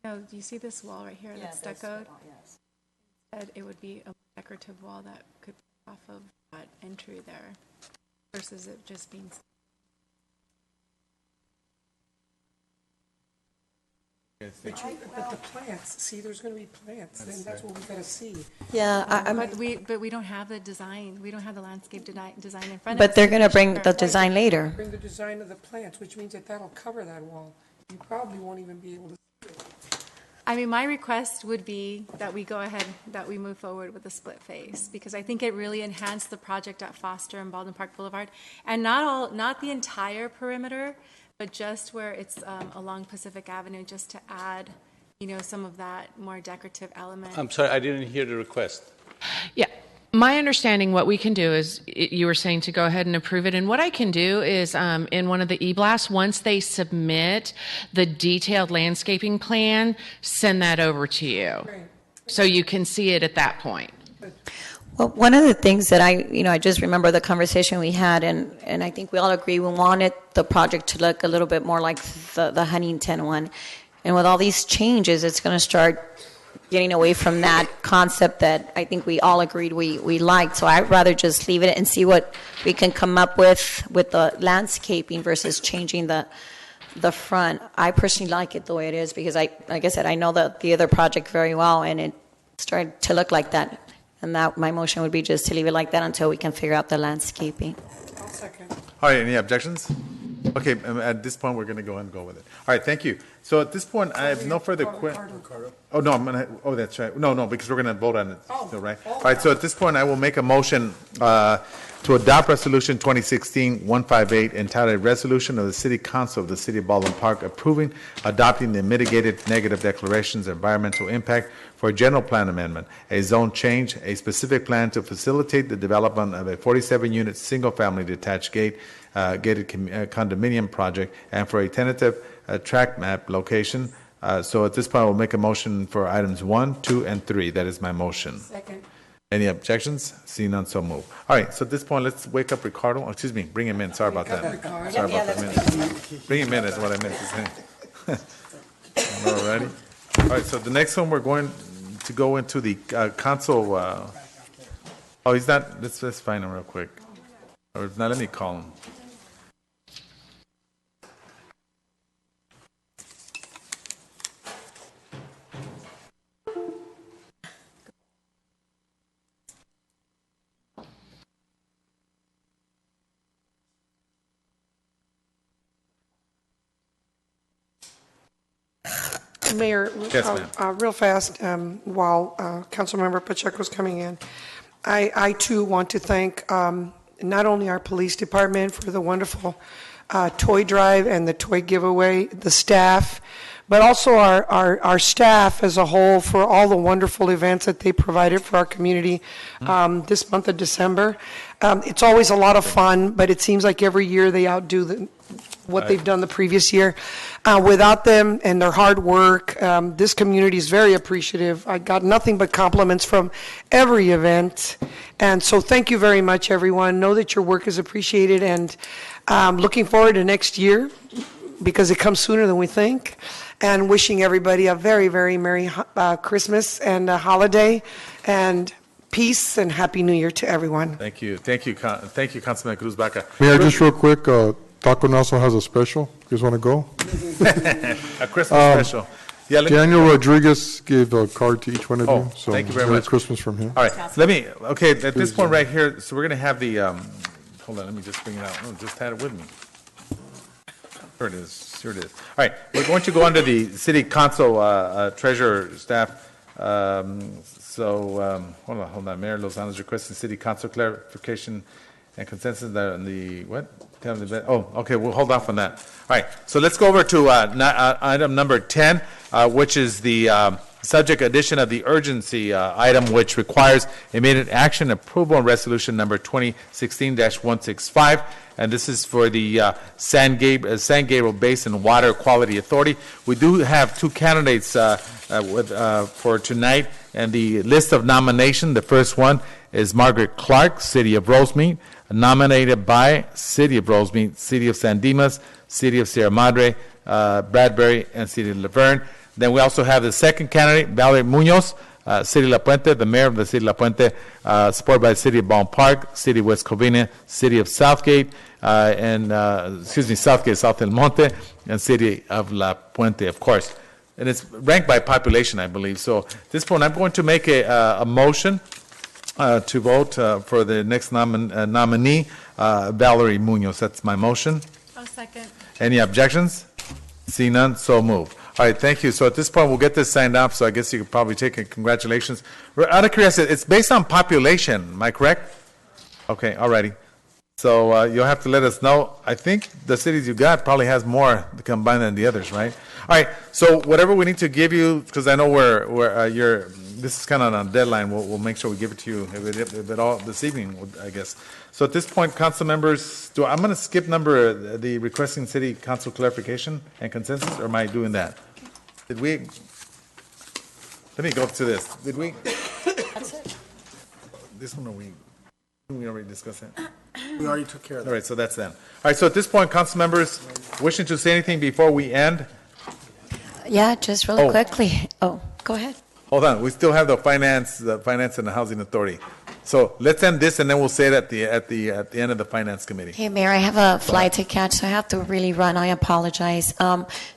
No, do you see this wall right here that's stuccoed? Yes. Instead, it would be a decorative wall that could be off of that entry there, versus it just being. But the plants, see, there's going to be plants, then that's what we got to see. Yeah, But we don't have the design. We don't have the landscape design in front of us. but they're going to bring the design later. Bring the design of the plants, which means that that'll cover that wall. You probably won't even be able to see it. I mean, my request would be that we go ahead, that we move forward with the split phase, because I think it really enhanced the project at Foster and Baldwin Park Boulevard, and not the entire perimeter, but just where it's along Pacific Avenue, just to add, some of that more decorative element. I'm sorry, I didn't hear the request. Yeah. My understanding, what we can do is, you were saying to go ahead and approve it, and what I can do is, in one of the e-blasts, once they submit the detailed landscaping plan, send that over to you, so you can see it at that point. Well, one of the things that I just remember the conversation we had, and I think we all agree we wanted the project to look a little bit more like the Huntington one. And with all these changes, it's going to start getting away from that concept that I think we all agreed we liked. So I'd rather just leave it and see what we can come up with the landscaping versus changing the front. I personally like it the way it is because, like I said, I know the other project very well, and it started to look like that. And that my motion would be just to leave it like that until we can figure out the landscaping. I'll second. All right, any objections? Okay, at this point, we're going to go and go with it. All right, thank you. So at this point, I have no further questions. Oh, no, that's right. No, because we're going to vote on it still, right? All right, so at this point, I will make a motion to adopt Resolution 2016-158 entitled Resolution of the City Council of the City of Baldwin Park approving, adopting the mitigated negative declarations of environmental impact for a general plan amendment, a zone change, a specific plan to facilitate the development of a 47-unit single-family detached gated condominium project, and for a tentative tract map location. So at this point, I will make a motion for items 1, 2, and 3. That is my motion. Second. Any objections? Seeing none, so move. All right, so at this point, let's wake up Ricardo. Oh, excuse me, bring him in. Sorry about that. Sorry about that. Bring him in is what I meant to say. All righty. All right, so the next one, we're going to go into the council. Oh, he's not. Let's find him real quick. Or if not, let me call him. Mayor, Yes, ma'am. real fast, while Councilmember Pacheco's coming in, I too want to thank not only our police department for the wonderful toy drive and the toy giveaway, the staff, but also our staff as a whole for all the wonderful events that they provided for our community this month of December. It's always a lot of fun, but it seems like every year they outdo what they've done the previous year. Without them and their hard work, this community is very appreciative. I got nothing but compliments from every event. And so thank you very much, everyone. Know that your work is appreciated, and looking forward to next year because it comes sooner than we think. And wishing everybody a very, very Merry Christmas and holiday, and peace and Happy New Year to everyone. Thank you, Councilman Cruz Baca. Mayor, just real quick, Taco Nelson has a special. You guys want to go? A Christmas special. Yeah, Daniel Rodriguez gave a card to each one of you. So thank you very Merry much. Christmas from him. All right, at this point right here, so we're going to have the, hold on, let me just bring it out. Oh, just had it with me. Here it is. All right, we're going to go under the City Council Treasurer staff. Hold on. Mayor Lozano is requesting City Council clarification and consensus that on the, what? Oh, okay, we'll hold off on that. All right, so let's go over to item number 10, which is the subject addition of the urgency item, which requires immediate action approval on resolution number 2016-165. And this is for the San Gabriel Basin Water Quality Authority. We do have two candidates for tonight, and the list of nomination, the first one is Margaret Clark, City of Rosemead, nominated by City of Rosemead, City of San Dimas, City of Sierra Madre, Bradbury, and City of Laverne. Then we also have the second candidate, Valerie Munoz, City of La Puente, the mayor of the City of La Puente, supported by the City of Baldwin Park, City of West Covina, City of Southgate, Southgate, South El Monte, and City of La Puente, of course. and it's ranked by population, I believe. So at this point, I'm going to make a motion to vote for the next nominee, Valerie Munoz. That's my motion. I'll second. Any objections? See none, so move. All right, thank you. So at this point, we'll get this signed off, so I guess you could probably take it. Congratulations. Out of curiosity, it's based on population, am I correct? Okay, all righty. So you'll have to let us know. I think the cities you got probably has more combined than the others, right? All right, so whatever we need to give you, because I know this is kind of on a deadline, we'll make sure we give it to you, if at all, this evening, I guess. So at this point, council members, I'm going to skip the requesting city council clarification and consensus, or am I doing that? Did we? Let me go to this. Did we? That's it. This one, we already discussed it? We already took care of that. All right, so that's then. All right, so at this point, council members wishing to say anything before we end? Yeah, just really quickly. Oh, go ahead. Hold on, we still have the finance and the housing authority. So let's end this, and then we'll say it at the end of the finance committee. Hey, Mayor, I have a flight to catch, so I have to really run. I apologize.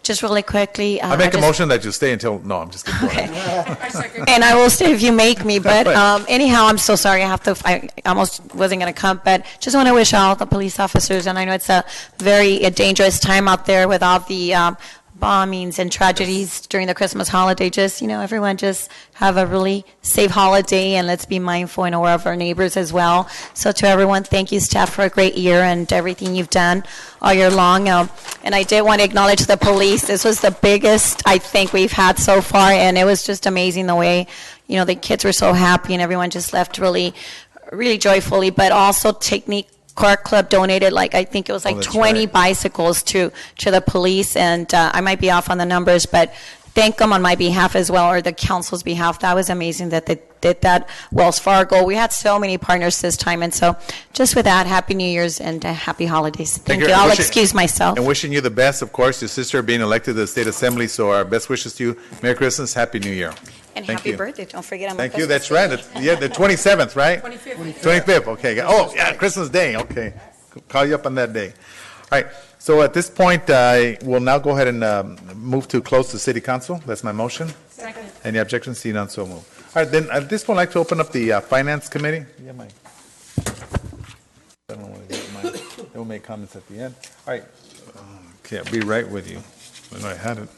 Just really quickly. I make a motion that you stay until. No, I'm just kidding. Okay. And I will stay if you make me. But anyhow, I'm so sorry. I almost wasn't going to come, but just want to wish all the police officers, and I know it's a very dangerous time out there with all the bombings and tragedies during the Christmas holiday. Just, everyone just have a really safe holiday, and let's be mindful and aware of our neighbors as well. So to everyone, thank you, staff, for a great year and everything you've done all year long. And I did want to acknowledge the police. This was the biggest, I think, we've had so far, and it was just amazing the way, the kids were so happy and everyone just left really, really joyfully. But also Technique Car Club donated, I think it was 20 bicycles to the police, and I might be off on the numbers, but thank them on my behalf as well, or the council's behalf. That was amazing that they did that. Wells Fargo, we had so many partners this time, and so just with that, Happy New Year's and happy holidays. Thank you. I'll excuse myself. And wishing you the best, of course, your sister being elected to the State Assembly, so our best wishes to you. Merry Christmas, Happy New Year. And happy birthday. Don't forget. Thank you. That's right. The 27th, right? 25th. Okay. Oh, yeah, Christmas Day. Okay. Call you up on that day. All right. So at this point, I will now go ahead and move to close the city council. That's my motion. Second. Any objections? See none, so move. All right. Then at this point, I'd like to open up the finance committee. Yeah, Mike. I don't want to get mine. We'll make comments at the end. All right. Okay, I'll be right with you. I know I had it.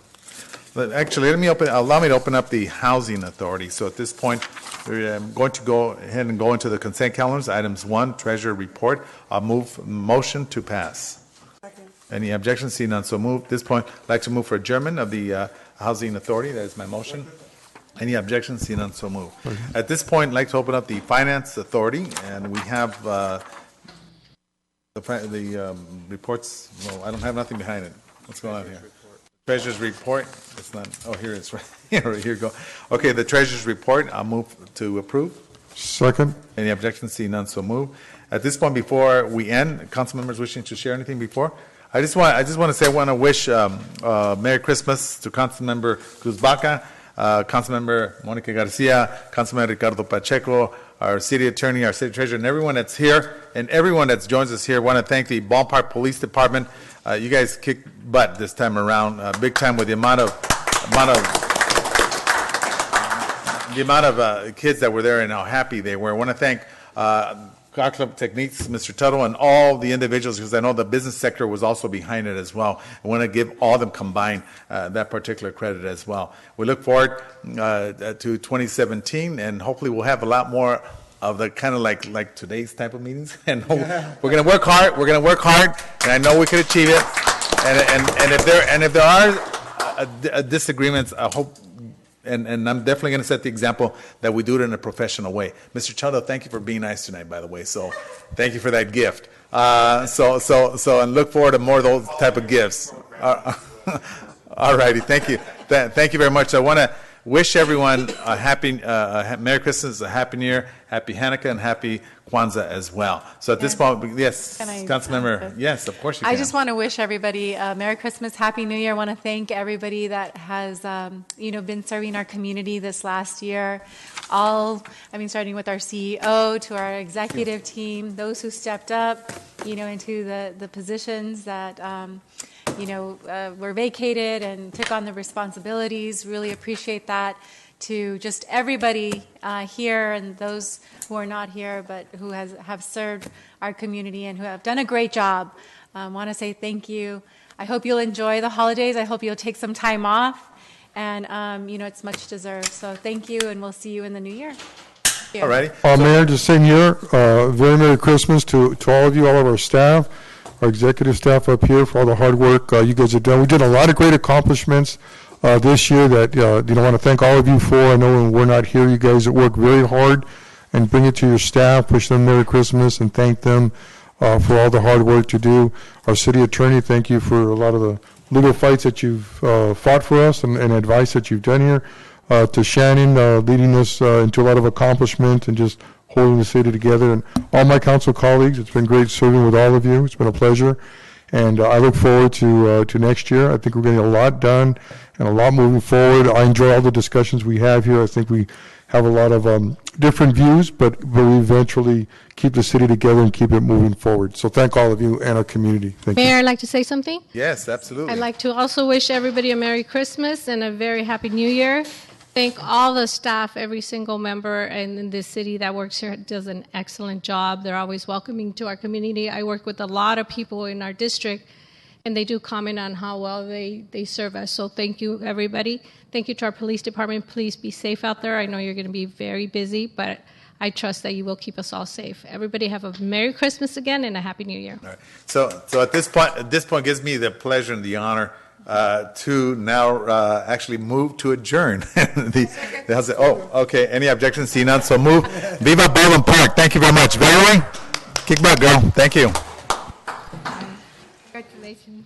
But actually, allow me to open up the housing authority. So at this point, I'm going to go ahead and go into the consent calendars. Items 1, treasurer report. I'll move motion to pass. Second. Any objections? See none, so moved. At this point, I'd like to move for adjournment of the housing authority. That is my motion. Any objections? See none, so moved. At this point, I'd like to open up the finance authority, and we have the reports. Well, I don't have nothing behind it. What's going on here? Treasurer's report. It's not. Oh, here it is. Right here. Here you go. Okay, the treasurer's report. I'll move to approve. Second. Any objections? See none. So move. At this point, before we end, council members wishing to share anything before. I just want to say I want to wish Merry Christmas to Councilmember Cruz Baca, Councilmember Monica Garcia, Councilmember Ricardo Pacheco, our city attorney, our city treasurer, and everyone that's here and everyone that's joins us here. I want to thank the Ballpark Police Department. You guys kicked butt this time around, big time, with the amount of kids that were there and how happy they were. I want to thank Car Club Techniques, Mr. Tuttle, and all the individuals, because I know the business sector was also behind it as well. I want to give all of them combined that particular credit as well. We look forward to 2017, and hopefully we'll have a lot more of the kind of like today's type of meetings, and we're going to work hard. We're going to work hard, and I know we could achieve it. And if there are disagreements, I hope, and I'm definitely going to set the example that we do it in a professional way. Mr. Chado, thank you for being nice tonight, by the way. So thank you for that gift. And look forward to more of those type of gifts. All righty, thank you. Thank you very much. I want to wish everyone a happy Merry Christmas, a Happy New Year, Happy Hanukkah, and Happy Kwanzaa as well. So at this point, yes, Councilmember, yes, of course you can. I just want to wish everybody a Merry Christmas, Happy New Year. I want to thank everybody that has, been serving our community this last year. Starting with our CEO to our executive team, those who stepped up, into the positions that, were vacated and took on the responsibilities. Really appreciate that. To just everybody here and those who are not here but who have served our community and who have done a great job. I want to say thank you. I hope you'll enjoy the holidays. I hope you'll take some time off. And, it's much deserved. So thank you, and we'll see you in the new year. All righty. Mayor, just same here. Very Merry Christmas to all of you, all of our staff, our executive staff up here for all the hard work you guys have done. We did a lot of great accomplishments this year that I want to thank all of you for. I know when we're not here, you guys work very hard and bring it to your staff, wish them Merry Christmas, and thank them for all the hard work to do. Our city attorney, thank you for a lot of the legal fights that you've fought for us and advice that you've done here. To Shannon, leading us into a lot of accomplishment and just holding the city together. And all my council colleagues, it's been great serving with all of you. It's been a pleasure. And I look forward to next year. I think we're getting a lot done and a lot moving forward. I enjoy all the discussions we have here. I think we have a lot of different views, but we eventually keep the city together and keep it moving forward. So thank all of you and our community. Thank you. Mayor, I'd like to say something. Yes, absolutely. I'd like to also wish everybody a Merry Christmas and a very Happy New Year. Thank all the staff, every single member in this city that works here does an excellent job. They're always welcoming to our community. I work with a lot of people in our district, and they do comment on how well they serve us. So thank you, everybody. Thank you to our police department. Please be safe out there. I know you're going to be very busy, but I trust that you will keep us all safe. Everybody have a Merry Christmas again and a Happy New Year. All right. So at this point gives me the pleasure and the honor to now actually move to adjourn. Okay. Any objections? See none. So move. Viva Baldwin Park. Thank you very much. Valerie, kick back, girl. Thank you. Congratulations.